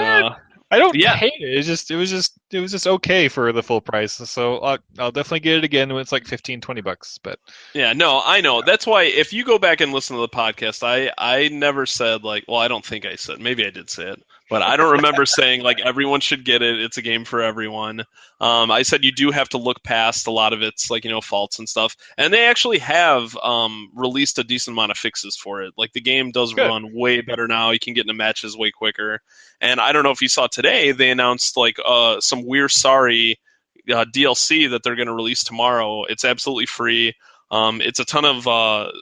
I don't Yeah. hate it. It was just okay for the full price. So I'll definitely get it again when it's like $15-$20. But Yeah, no, I know. That's why if you go back and listen to the podcast, I never said like, well, I don't think I said. Maybe I did say it, but I don't remember saying like everyone should get it. It's a game for everyone. I said you do have to look past a lot of its like faults and stuff, and they actually have released a decent amount of fixes for it. Like the game does Good. run way better now. You can get into matches way quicker. And I don't know if you saw today, they announced like some We're Sorry DLC that they're going to release tomorrow. It's absolutely free. It's a ton of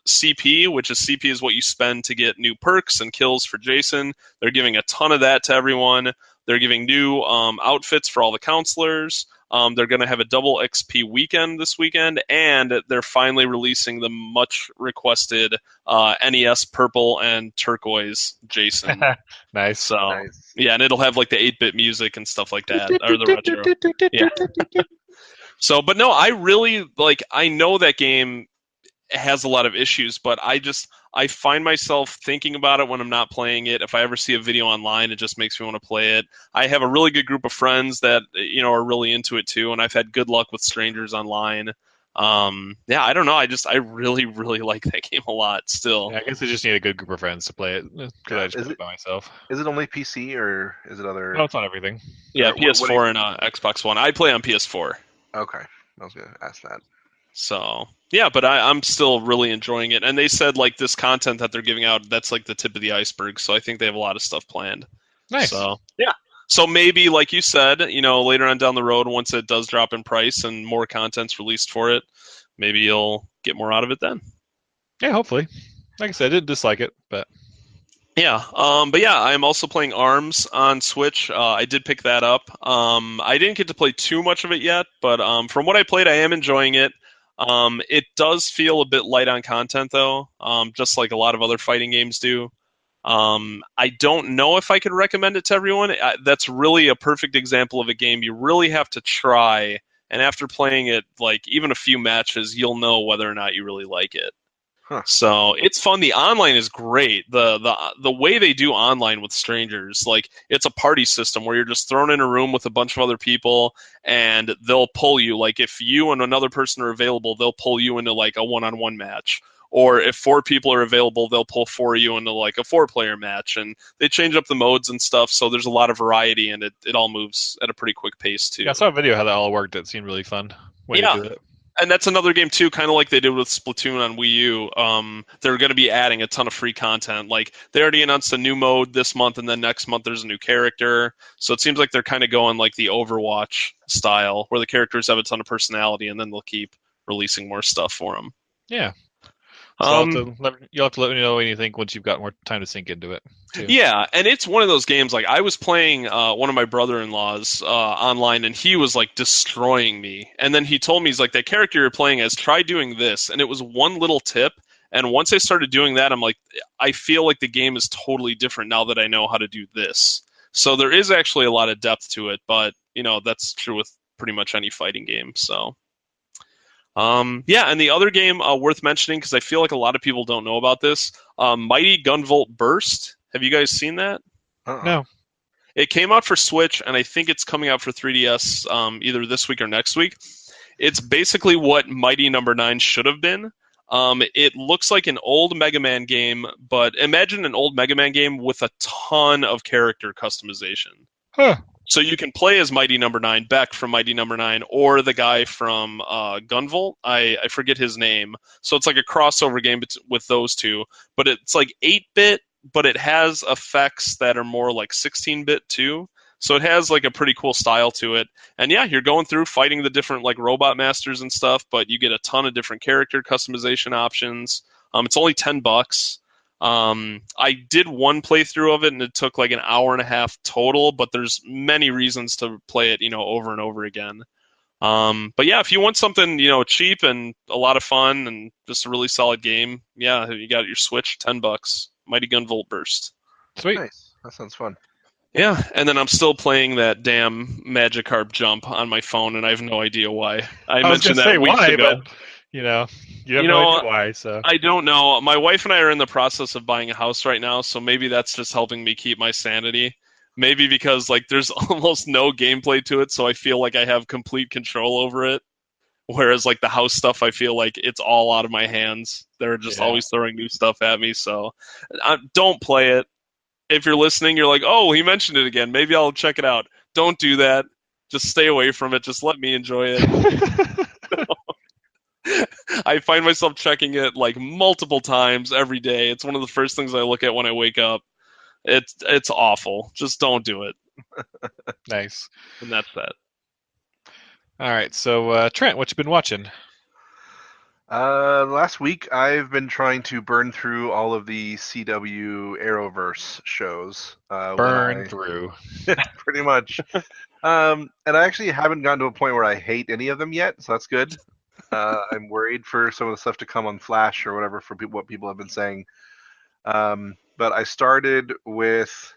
CP, which is CP is what you spend to get new perks and kills for Jason. They're giving a ton of that to everyone. They're giving new outfits for all the counselors. They're going to have a double XP weekend this weekend, and they're finally releasing the much requested NES purple and turquoise Jason. nice. So Nice. yeah, and it'll have like the 8-bit music and stuff like that, or the retro. Yeah. So, but no, I really like. I know that game has a lot of issues, but I find myself thinking about it when I'm not playing it. If I ever see a video online, it just makes me want to play it. I have a really good group of friends that are really into it too, and I've had good luck with strangers online. Yeah, I don't know. I really really like that game a lot still. Yeah, I guess I just need a good group of friends to play it because I just play it by myself. Is it only PC or is it other? No, it's not everything. Yeah, What do you- PS4 and Xbox One. I play on PS4. Okay, I was gonna ask that. So yeah, but I'm still really enjoying it. And they said like this content that they're giving out, that's like the tip of the iceberg. So I think they have a lot of stuff planned. Nice. So yeah. So maybe like you said, later on down the road, once it does drop in price and more content's released for it, maybe you'll get more out of it then. Yeah, hopefully. Like I said, I didn't dislike it, but Yeah, but yeah, I'm also playing ARMS on Switch. I did pick that up. I didn't get to play too much of it yet, but from what I played, I am enjoying it. It does feel a bit light on content, though, just like a lot of other fighting games do. I don't know if I could recommend it to everyone. That's really a perfect example of a game you really have to try, and after playing it, like even a few matches, you'll know whether or not you really like it. Huh. So it's fun. The online is great. The way they do online with strangers, like it's a party system where you're just thrown in a room with a bunch of other people, and they'll pull you. Like if you and another person are available, they'll pull you into like a one-on-one match. Or if 4 people are available, they'll pull 4 of you into like a 4-player match, and they change up the modes and stuff. So there's a lot of variety, and it all moves at a pretty quick pace too. yeah, I saw a video how that all worked. It seemed really fun. Way Yeah. to do it. And that's another game too, kind of like they did with Splatoon on Wii U. They're going to be adding a ton of free content. Like they already announced a new mode this month, and then next month there's a new character. So it seems like they're kind of going like the Overwatch style, where the characters have a ton of personality, and then they'll keep releasing more stuff for them. Yeah. So you'll have to let me know what you think once you've got more time to sink into it. Too. Yeah, and it's one of those games, like I was playing one of my brother-in-laws online, and he was like destroying me. And then he told me, he's like, that character you're playing as, try doing this. And it was one little tip. And once I started doing that, I'm like, I feel like the game is totally different now that I know how to do this. So there is actually a lot of depth to it, but that's true with pretty much any fighting game. So yeah, and the other game worth mentioning, because I feel like a lot of people don't know about this, Mighty Gunvolt Burst. Have you guys seen that? No. It came out for Switch, and I think it's coming out for 3DS either this week or next week. It's basically what Mighty Number 9 should have been. It looks like an old Mega Man game, but imagine an old Mega Man game with a ton of character customization. Huh. So you can play as Mighty Number 9, Beck from Mighty Number 9, or the guy from Gunvolt. I forget his name. So it's like a crossover game with those two. But it's like 8-bit, but it has effects that are more like 16-bit too. So it has like a pretty cool style to it. And yeah, you're going through fighting the different like robot masters and stuff, but you get a ton of different character customization options. It's only $10. I did one playthrough of it, and it took like an hour and a half total, but there's many reasons to play it, over and over again. But yeah, if you want something, cheap and a lot of fun and just a really solid game, yeah, you got your Switch, $10. Mighty Gunvolt Burst. Sweet. Nice. That sounds fun. Yeah, and then I'm still playing that damn Magikarp jump on my phone, and I have no idea why. I mentioned that weeks ago. But you have no idea why. So I don't know. My wife and I are in the process of buying a house right now, so maybe that's just helping me keep my sanity. Maybe because like there's almost no gameplay to it, so I feel like I have complete control over it. Whereas like the house stuff, I feel like it's all out of my hands. They're just always throwing new stuff at me. So don't play it. If you're listening, you're like, oh, he mentioned it again. Maybe I'll check it out. Don't do that. Just stay away from it. Just let me enjoy it. I find myself checking it like multiple times every day. It's one of the first things I look at when I wake up. It's awful. Just don't do it. Nice. And that's that. All right. So Trent, what you been watching? Last week I've been trying to burn through all of the CW Arrowverse shows. Through. Pretty much. And I actually haven't gotten to a point where I hate any of them yet, so that's good. I'm worried for some of the stuff to come on Flash or whatever for what people have been saying. But I started with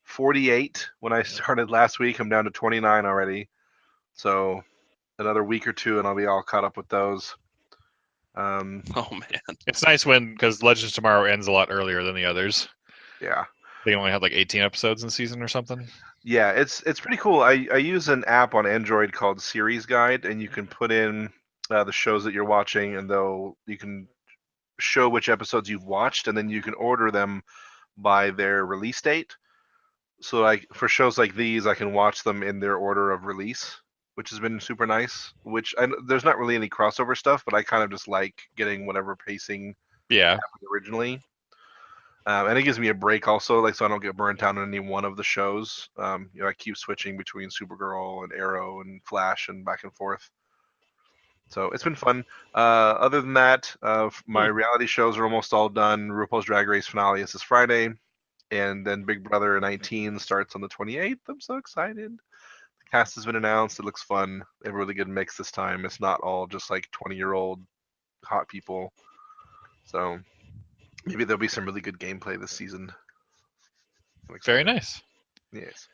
48 when I started last week. I'm down to 29 already. So another week or two and I'll be all caught up with those. Oh man, it's nice because Legends of Tomorrow ends a lot earlier than the others. Yeah, they only had like 18 episodes in the season or something. Yeah, it's pretty cool. I use an app on Android called Series Guide, and you can put in the shows that you're watching, and you can show which episodes you've watched, and then you can order them by their release date. So like for shows like these, I can watch them in their order of release, which has been super nice. There's not really any crossover stuff, but I kind of just like getting whatever pacing happened originally. And it gives me a break also, so I don't get burnt out on any one of the shows. I keep switching between Supergirl and Arrow and Flash and back and forth. So it's been fun. Other than that, my reality shows are almost all done. RuPaul's Drag Race finale is this Friday, and then Big Brother 19 starts on the 28th. I'm so excited. The cast has been announced. It looks fun. They have a really good mix this time. It's not all just like 20-year-old hot people. So maybe there'll be some really good gameplay this season. Very nice. Yes.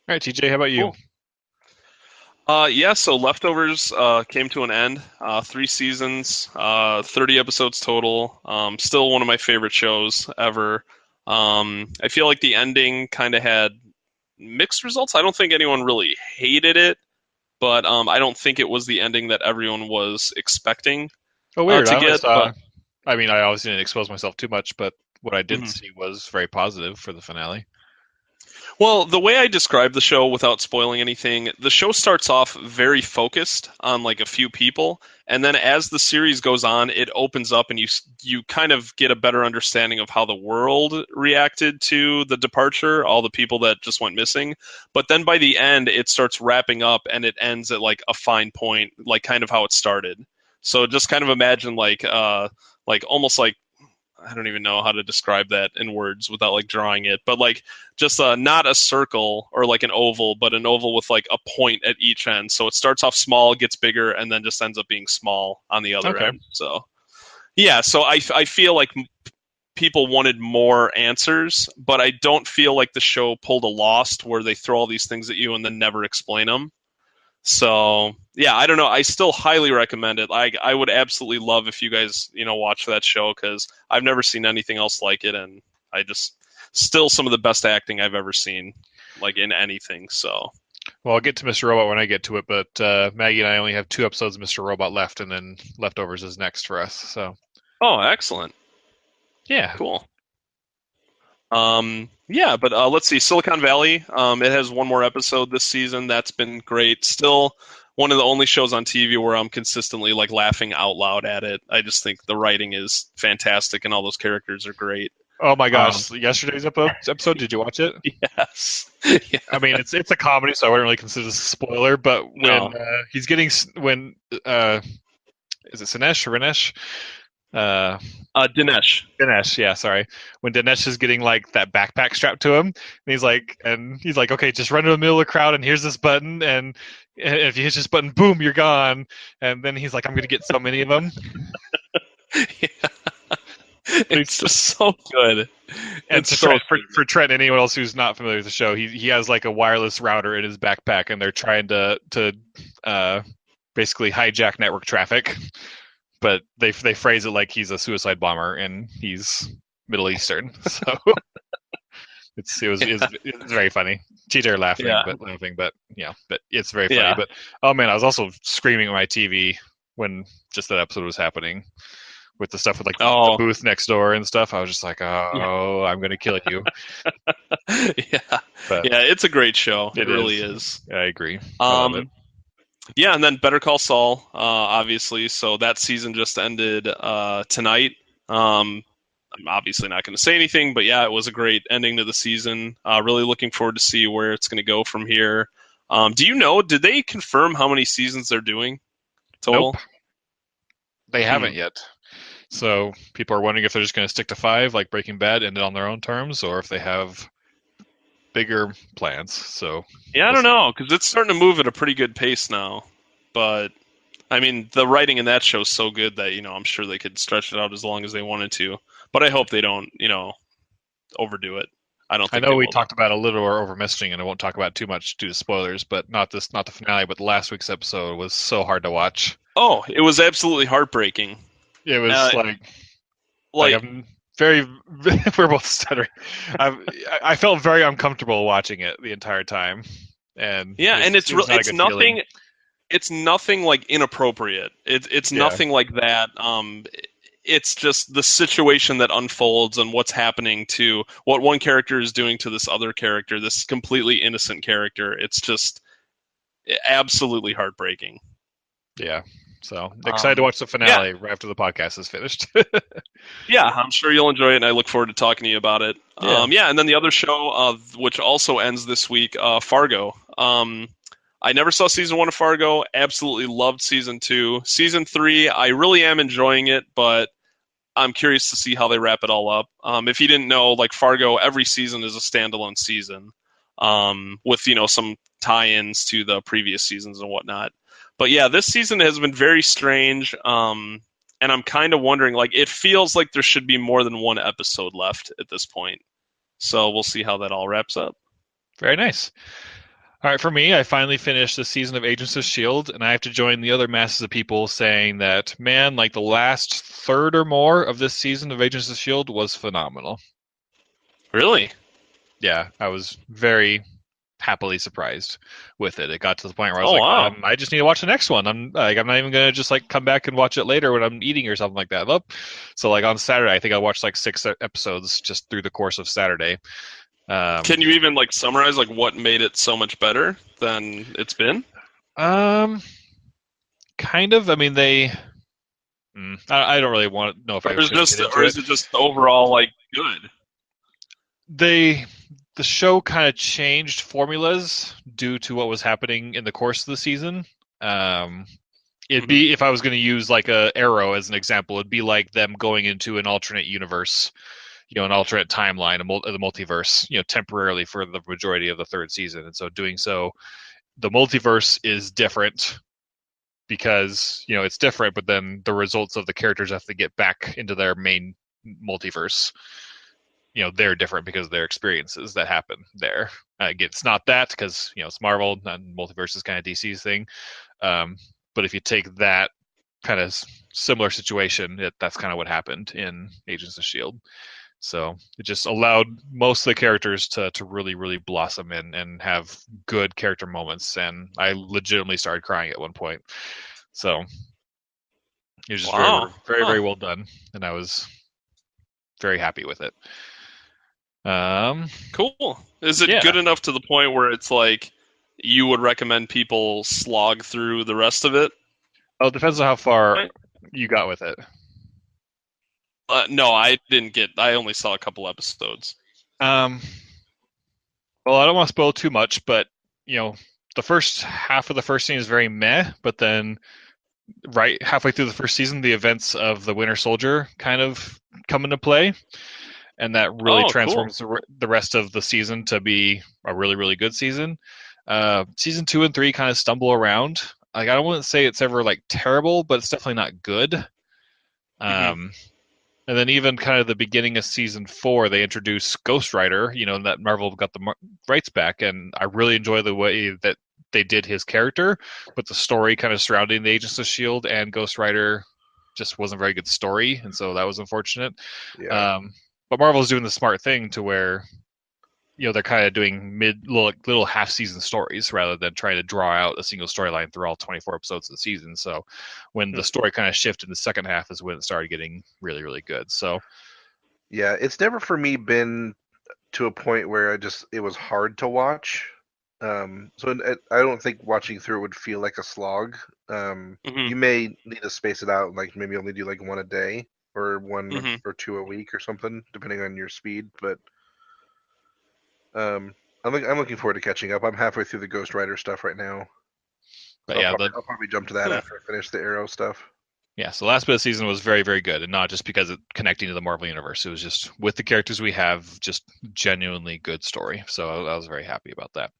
All right, TJ, how about you? Cool. So Leftovers came to an end. 3 seasons, 30 episodes total. Still one of my favorite shows ever. I feel like the ending kind of had mixed results. I don't think anyone really hated it, but I don't think it was the ending that everyone was expecting. Oh, weird. I obviously didn't expose myself too much, but what I did see was very positive for the finale. Well, the way I describe the show without spoiling anything, the show starts off very focused on like a few people, and then as the series goes on, it opens up and you kind of get a better understanding of how the world reacted to the departure, all the people that just went missing. But then by the end, it starts wrapping up and it ends at like a fine point, like kind of how it started. So just kind of imagine like almost like, I don't even know how to describe that in words without like drawing it, but like just not a circle or like an oval, but an oval with like a point at each end. So it starts off small, gets bigger, and then just ends up being small on the other end. So yeah, so I feel like people wanted more answers, but I don't feel like the show pulled a Lost where they throw all these things at you and then never explain them. So yeah, I don't know. I still highly recommend it. I would absolutely love if you guys watch that show, because I've never seen anything else like it, and I just still some of the best acting I've ever seen, like in anything. So. Well, I'll get to Mr. Robot when I get to it, but Maggie and I only have 2 episodes of Mr. Robot left, and then Leftovers is next for us. So. Oh, excellent. Yeah. Cool. Yeah, but let's see. Silicon Valley, it has 1 more episode this season. That's been great. Still one of the only shows on TV where I'm consistently like laughing out loud at it. I just think the writing is fantastic and all those characters are great. Oh my gosh! Yesterday's episode, did you watch it? Yes. Yeah. I mean, it's a comedy, so I wouldn't really consider this a spoiler. But when he's getting is it Sinesh or Rinesh? Dinesh. Dinesh, yeah, sorry. When Dinesh is getting like that backpack strapped to him, and he's like, okay, just run to the middle of the crowd, and here's this button, and if you hit this button, boom, you're gone. And then he's like, I'm gonna get so many of them. Yeah. It's just so good. And for Trent, anyone else who's not familiar with the show, he has like a wireless router in his backpack, and they're trying to basically hijack network traffic. But they phrase it like he's a suicide bomber and he's Middle Eastern. So it was very funny. TJ are laughing, but it's very funny. Yeah. But oh man, I was also screaming at my TV when just that episode was happening. With the stuff with like the booth next door and stuff, I was just like, I'm going to kill you. Yeah. It's a great show. It really is. I agree. I love it. Yeah, and then Better Call Saul, obviously. So that season just ended tonight. I'm obviously not going to say anything, but yeah, it was a great ending to the season. Really looking forward to see where it's going to go from here. Do you know, did they confirm how many seasons they're doing total? Nope. They haven't yet. So people are wondering if they're just going to stick to 5, like Breaking Bad, end it on their own terms, or if they have bigger plans. So yeah, I don't know, because it's starting to move at a pretty good pace now. But I mean, the writing in that show is so good that I'm sure they could stretch it out as long as they wanted to. But I hope they don't, overdo it. I don't think I know we talked about a little or over messaging, and I won't talk about it too much due to spoilers, but not the finale, but last week's episode was so hard to watch. Oh, it was absolutely heartbreaking. It was like I'm very. We're both stuttering. I felt very uncomfortable watching it the entire time, and it's nothing. Feeling. It's nothing like inappropriate. It's nothing like that. It's just the situation that unfolds and what's happening to what one character is doing to this other character, this completely innocent character. It's just absolutely heartbreaking. Yeah. So excited to watch the finale right after the podcast is finished. Yeah, I'm sure you'll enjoy it, and I look forward to talking to you about it. And then the other show, which also ends this week, Fargo. I never saw season 1 of Fargo. Absolutely loved season 2. Season 3, I really am enjoying it, but I'm curious to see how they wrap it all up. If you didn't know, like Fargo, every season is a standalone season with some tie-ins to the previous seasons and whatnot. But yeah, this season has been very strange, and I'm kind of wondering, like, it feels like there should be more than 1 episode left at this point. So we'll see how that all wraps up. Very nice. All right, for me, I finally finished the season of Agents of S.H.I.E.L.D., and I have to join the other masses of people saying that, man, like the last third or more of this season of Agents of S.H.I.E.L.D. was phenomenal. Really? Yeah, I was very happily surprised with it. It got to the point where I was I just need to watch the next one. I'm not even gonna just like come back and watch it later when I'm eating or something like that. So like on Saturday, I think I watched like 6 episodes just through the course of Saturday. Can you even like summarize like what made it so much better than it's been? Kind of. I mean, I don't really want to know if is it just overall like good? The show kind of changed formulas due to what was happening in the course of the season. It'd be, if I was going to use like a Arrow as an example, it'd be like them going into an alternate universe, an alternate timeline, the multiverse, temporarily for the majority of the 3rd season. And so doing so, the multiverse is different because, it's different, but then the results of the characters have to get back into their main multiverse, they're different because of their experiences that happen there. Again, it's not that because it's Marvel, and multiverse is kind of DC's thing. But if you take that kind of similar situation, that's kind of what happened in Agents of S.H.I.E.L.D. So it just allowed most of the characters to really, really blossom and have good character moments. And I legitimately started crying at one point. So it was just Wow. very, very well done. And I was very happy with it. Cool. Is it good enough to the point where it's like you would recommend people slog through the rest of it? Oh, it depends on how far you got with it. No, I didn't get. I only saw a couple episodes. Well, I don't want to spoil too much, but the first half of the first scene is very meh, but then right halfway through the first season, the events of the Winter Soldier kind of come into play, and that really transforms the rest of the season to be a really, really good season. Season 2 and 3 kind of stumble around. Like, I don't want to say it's ever like terrible, but it's definitely not good. And then even kind of the beginning of season 4, they introduced Ghost Rider, and that Marvel got the rights back, and I really enjoy the way that they did his character, but the story kind of surrounding the Agents of S.H.I.E.L.D. and Ghost Rider just wasn't a very good story, and so that was unfortunate. Yeah. But Marvel's doing the smart thing to where they're kind of doing little half-season stories rather than trying to draw out a single storyline through all 24 episodes of the season. So when the story kind of shifted in the second half is when it started getting really, really good. So yeah, it's never for me been to a point where it was hard to watch. So I don't think watching through it would feel like a slog. You may need to space it out, like maybe only do like one a day or one or two a week or something, depending on your speed. But I'm looking forward to catching up. I'm halfway through the Ghost Rider stuff right now. But so I'll probably jump to that after I finish the Arrow stuff. Yeah, so the last bit of the season was very, very good, and not just because it's connecting to the Marvel Universe. It was just with the characters we have, just genuinely good story. So I was very happy about that.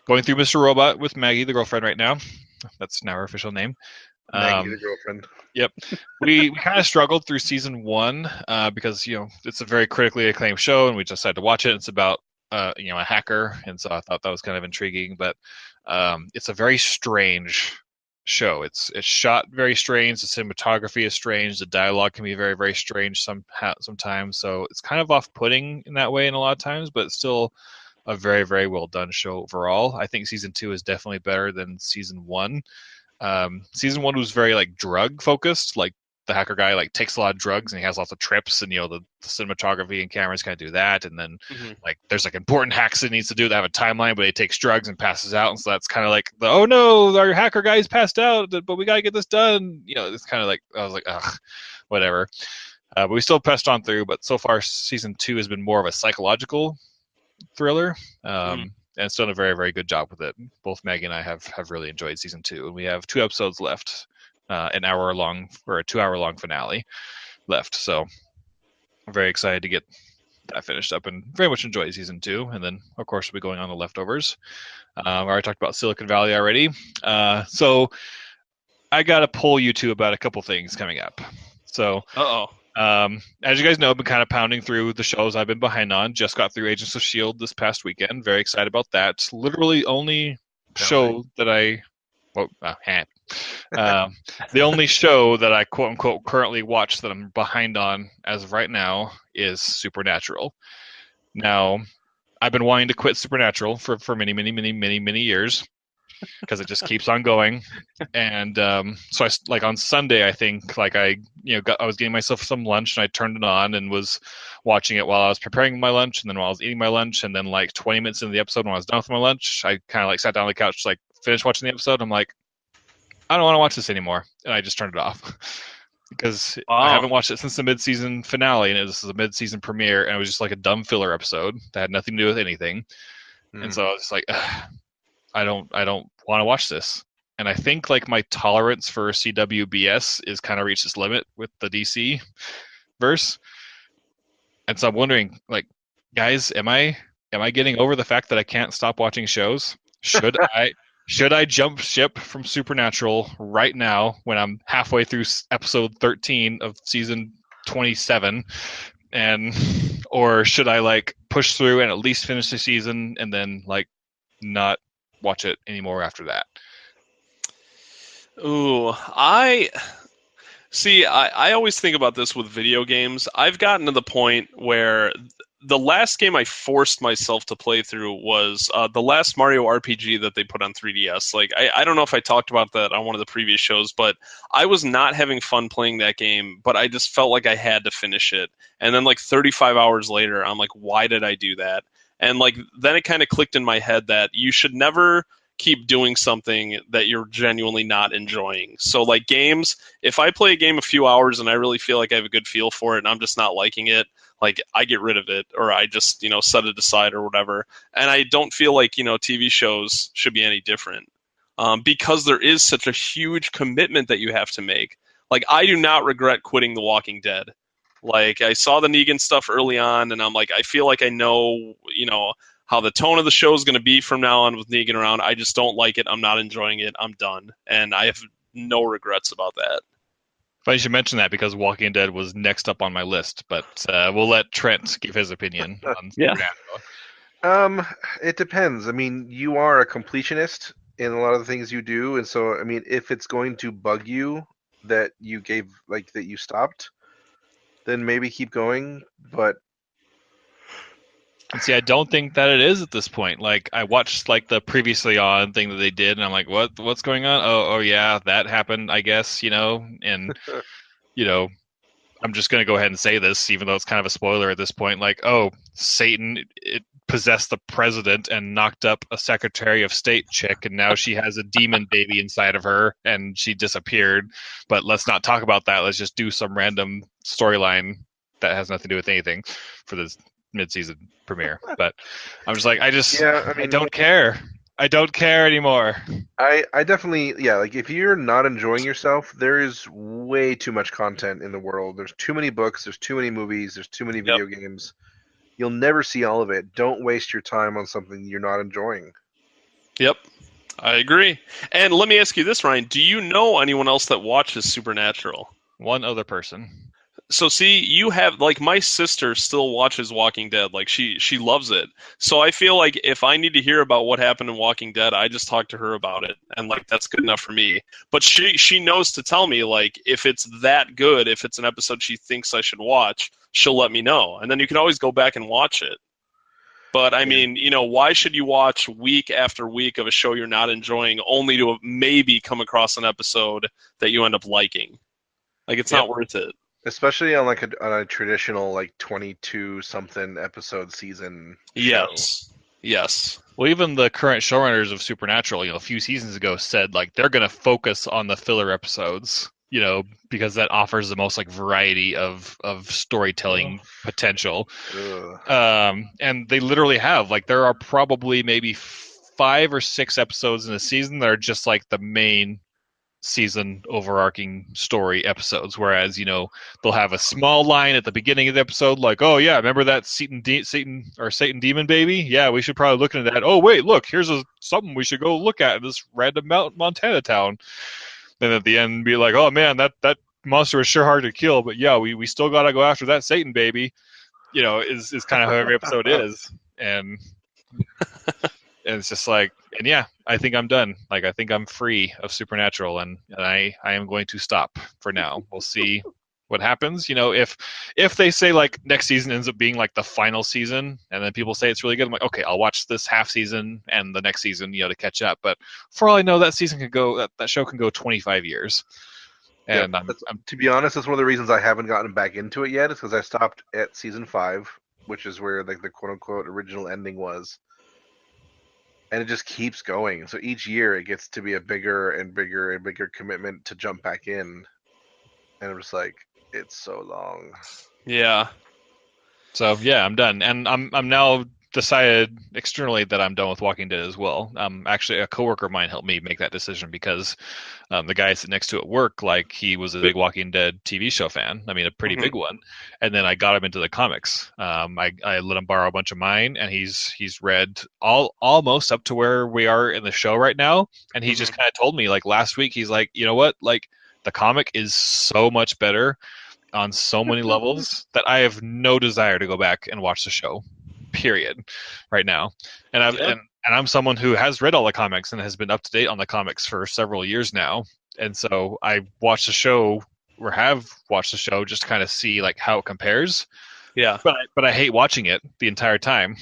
Going through Mr. Robot with Maggie, the girlfriend, right now. That's now her official name. Maggie, the girlfriend. Yep. We kind of struggled through season 1 because, it's a very critically acclaimed show, and we just decided to watch it. It's about, a hacker, and so I thought that was kind of intriguing. But it's a very strange show. It's shot very strange. The cinematography is strange. The dialogue can be very, very strange sometimes. So it's kind of off-putting in that way in a lot of times, but it's still a very, very well done show overall. I think season 2 is definitely better than season 1. Season 1 was very like drug focused. Like the hacker guy like takes a lot of drugs and he has lots of trips, and the cinematography and cameras kind of do that. And then like there's like important hacks that he needs to do that have a timeline, but he takes drugs and passes out, and so that's kind of like oh no, our hacker guy's passed out, but we gotta get this done. It's kind of like I was like ugh, whatever. But we still pressed on through. But so far, season 2 has been more of a psychological thriller. And it's done a very, very good job with it. Both Maggie and I have really enjoyed season 2, and we have 2 episodes left, an hour long or a 2-hour-long finale left. So I'm very excited to get that finished up, and very much enjoy season 2. And then, of course, we'll be going on to Leftovers. I already talked about Silicon Valley already. So I got to poll you two about a couple things coming up. So. As you guys know, I've been kind of pounding through the shows I've been behind on. Just got through Agents of S.H.I.E.L.D. this past weekend. Very excited about that. It's literally only show that I... the only show that I quote-unquote currently watch that I'm behind on as of right now is Supernatural. Now, I've been wanting to quit Supernatural for many, many, many, many, many years, because it just keeps on going. And so I on Sunday, I think I was getting myself some lunch, and I turned it on and was watching it while I was preparing my lunch, and then while I was eating my lunch, and then 20 minutes into the episode when I was done with my lunch, I kind of sat down on the couch, finished watching the episode. I'm like, I don't want to watch this anymore, and I just turned it off. Because I haven't watched it since the mid-season finale, and this is a mid-season premiere, and it was just like a dumb filler episode that had nothing to do with anything. And so I was just like, I don't want to watch this. And I think my tolerance for CWBS is kind of reached its limit with the DC verse. And so I'm wondering, guys, am I getting over the fact that I can't stop watching shows? Should should I jump ship from Supernatural right now when I'm halfway through episode 13 of season 27, or should I like push through and at least finish the season and then like not watch it anymore after that? Ooh, I always think about this with video games. I've gotten to the point where the last game I forced myself to play through was the last Mario RPG that they put on 3DS. Like, I don't know if I talked about that on one of the previous shows, but I was not having fun playing that game, but I just felt like I had to finish it. And then, like, 35 hours later, I'm like, why did I do that? And, like, then it kind of clicked in my head that you should never keep doing something that you're genuinely not enjoying. So, like, games, if I play a game a few hours and I really feel like I have a good feel for it and I'm just not liking it, like, I get rid of it, or I just, set it aside or whatever. And I don't feel like, TV shows should be any different, because there is such a huge commitment that you have to make. Like, I do not regret quitting The Walking Dead. Like, I saw the Negan stuff early on, and I'm like, I feel like I know, how the tone of the show is going to be from now on with Negan around. I just don't like it. I'm not enjoying it. I'm done. And I have no regrets about that. Funny you should mention that because Walking Dead was next up on my list, but we'll let Trent give his opinion on Yeah. It depends. I mean, you are a completionist in a lot of the things you do, and so I mean, if it's going to bug you that you stopped, then maybe keep going. But And see, I don't think that it is at this point. Like, I watched like the previously on thing that they did, and I'm like, what's going on? Oh yeah, that happened, I guess, and I'm just gonna go ahead and say this, even though it's kind of a spoiler at this point. Like, oh, Satan it possessed the president and knocked up a Secretary of State chick, and now she has a demon baby inside of her, and she disappeared. But let's not talk about that. Let's just do some random storyline that has nothing to do with anything for this mid-season premiere. But I'm just like, I don't care. I don't care anymore. I definitely, like if you're not enjoying yourself, there is way too much content in the world. There's too many books, there's too many movies, there's too many video games. You'll never see all of it. Don't waste your time on something you're not enjoying. Yep, I agree. And let me ask you this, Ryan. Do you know anyone else that watches Supernatural? One other person. So see, you have, like, my sister still watches Walking Dead. Like, she loves it. So I feel like if I need to hear about what happened in Walking Dead, I just talk to her about it, and like that's good enough for me. But she knows to tell me, like, if it's that good, if it's an episode she thinks I should watch, she'll let me know, and then you can always go back and watch it. But I mean, why should you watch week after week of a show you're not enjoying only to maybe come across an episode that you end up liking? Like, it's not worth it. Especially on a traditional 22 something episode season show. Yes. Well, even the current showrunners of Supernatural, a few seasons ago said like they're going to focus on the filler episodes, because that offers the most like variety of storytelling potential. And they literally have there are probably maybe 5 or 6 episodes in a season that are just like the main season overarching story episodes, whereas they'll have a small line at the beginning of the episode like, oh yeah, remember that Satan demon baby, yeah, we should probably look into that. Oh wait, look, here's something we should go look at in this random Montana town. Then at the end be like, oh man, that monster is sure hard to kill, but yeah, we still gotta go after that Satan baby. Is kind of how every episode is. And it's just like, and yeah, I think I'm done. Like, I think I'm free of Supernatural, and I am going to stop for now. We'll see what happens. If they say like next season ends up being like the final season, and then people say it's really good, I'm like, okay, I'll watch this half season and the next season, to catch up. But for all I know, that season could go, that show can go 25 years. And to be honest, that's one of the reasons I haven't gotten back into it yet. Is because I stopped at season 5, which is where the quote unquote original ending was. And it just keeps going. So each year it gets to be a bigger and bigger and bigger commitment to jump back in. And I'm just like, it's so long. Yeah. So yeah, I'm done. And I'm now decided externally that I'm done with Walking Dead as well. Actually, a coworker of mine helped me make that decision because the guy sitting next to at work, like he was a big Walking Dead TV show fan. I mean, a pretty big one. And then I got him into the comics. I let him borrow a bunch of mine, and he's read almost up to where we are in the show right now. And he just kind of told me like last week, he's like, you know what, like the comic is so much better on so many levels that I have no desire to go back and watch the show. Period. Right now, and I'm someone who has read all the comics and has been up to date on the comics for several years now, and so I watched the show or have watched the show just to kind of see like how it compares. Yeah, but I hate watching it the entire time,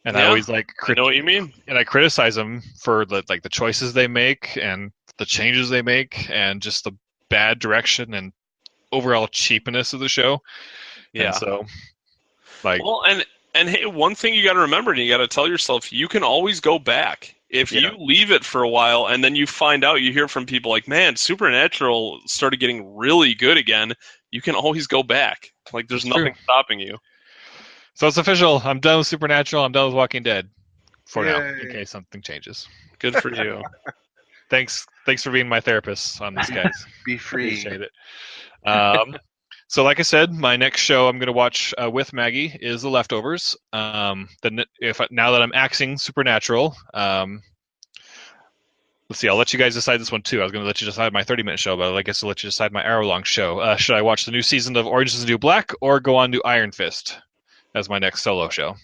and I always like I know what you mean, and I criticize them for the choices they make and the changes they make and just the bad direction and overall cheapness of the show. Yeah. And so, like, well, and hey, one thing you got to remember, and you got to tell yourself, you can always go back. If you leave it for a while and then you find out, you hear from people like, man, Supernatural started getting really good again, you can always go back. Like, there's nothing stopping you. So it's official. I'm done with Supernatural. I'm done with Walking Dead for now, in case something changes. Good for you. Thanks for being my therapist on this, guys. Be free. Appreciate it. So, like I said, my next show I'm going to watch with Maggie is The Leftovers. Now that I'm axing Supernatural, let's see. I'll let you guys decide this one too. I was going to let you decide my 30-minute show, but I guess I'll let you decide my hour-long show. Should I watch the new season of Orange Is the New Black or go on to Iron Fist as my next solo show?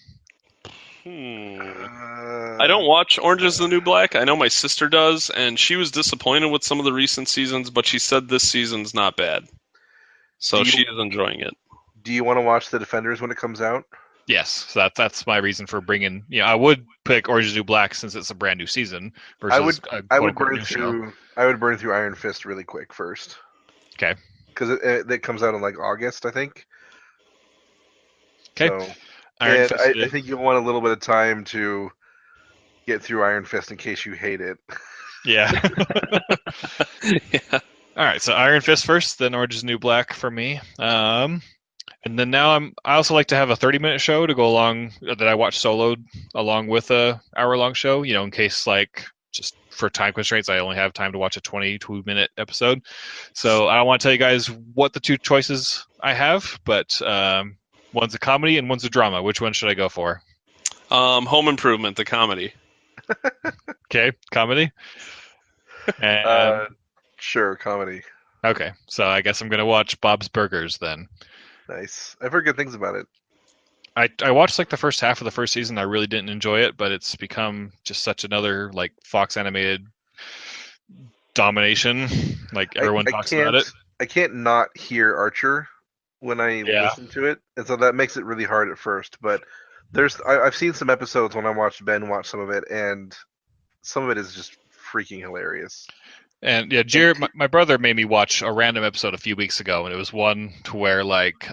I don't watch Orange Is the New Black. I know my sister does, and she was disappointed with some of the recent seasons, but she said this season's not bad. So she is enjoying it. Do you want to watch The Defenders when it comes out? Yes, so that's my reason for bringing. I would pick Orange Is the New Black since it's a brand new season. Versus I would burn through Iron Fist really quick first. Okay. Because it comes out in like August, I think. Okay. So, I think you'll want a little bit of time to get through Iron Fist in case you hate it. Yeah. Yeah. All right, so Iron Fist first, then Orange Is the New Black for me. And then now I also like to have a 30-minute show to go along that I watch soloed along with a hour-long show, in case like just for time constraints I only have time to watch a 22-minute episode. So I don't want to tell you guys what the two choices I have, but one's a comedy and one's a drama. Which one should I go for? Home Improvement, the comedy. Okay, comedy. And sure, comedy. Okay, so I guess I'm going to watch Bob's Burgers then. Nice. I've heard good things about it. I watched like the first half of the first season. I really didn't enjoy it, but it's become just such another like Fox animated domination. Like everyone talks about it. I can't not hear Archer when I listen to it, and so that makes it really hard at first. But I've seen some episodes when I watched Ben watch some of it, and some of it is just freaking hilarious. And yeah, Jared, my brother made me watch a random episode a few weeks ago, and it was one to where like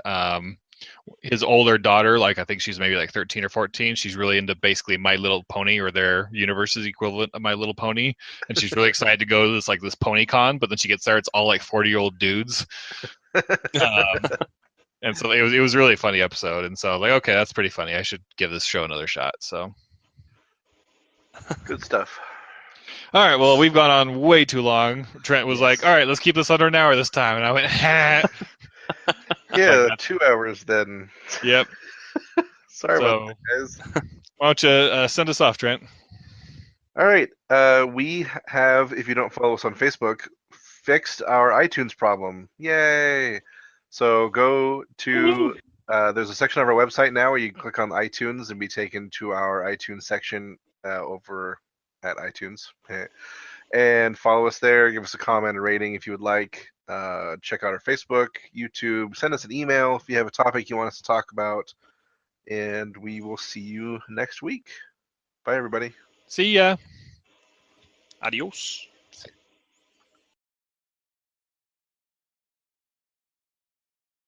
his older daughter, like I think she's maybe like 13 or 14, she's really into basically My Little Pony or their universe's equivalent of My Little Pony, and she's really excited to go to this pony con, but then she gets there, it's all like 40-year-old dudes. And so it was really a funny episode, and so like, okay, that's pretty funny. I should give this show another shot. So good stuff. All right, well, we've gone on way too long. Trent was like, all right, let's keep this under an hour this time. And I went, ha. Yeah, 2 hours then. Yep. Sorry about that, guys. Why don't you send us off, Trent? All right. We have, if you don't follow us on Facebook, fixed our iTunes problem. Yay. So go to, there's a section of our website now where you can click on iTunes and be taken to our iTunes section over at iTunes, and follow us there. Give us a comment and rating if you would like. Check out our Facebook, YouTube. Send us an email if you have a topic you want us to talk about, and we will see you next week. Bye, everybody. See ya. Adios.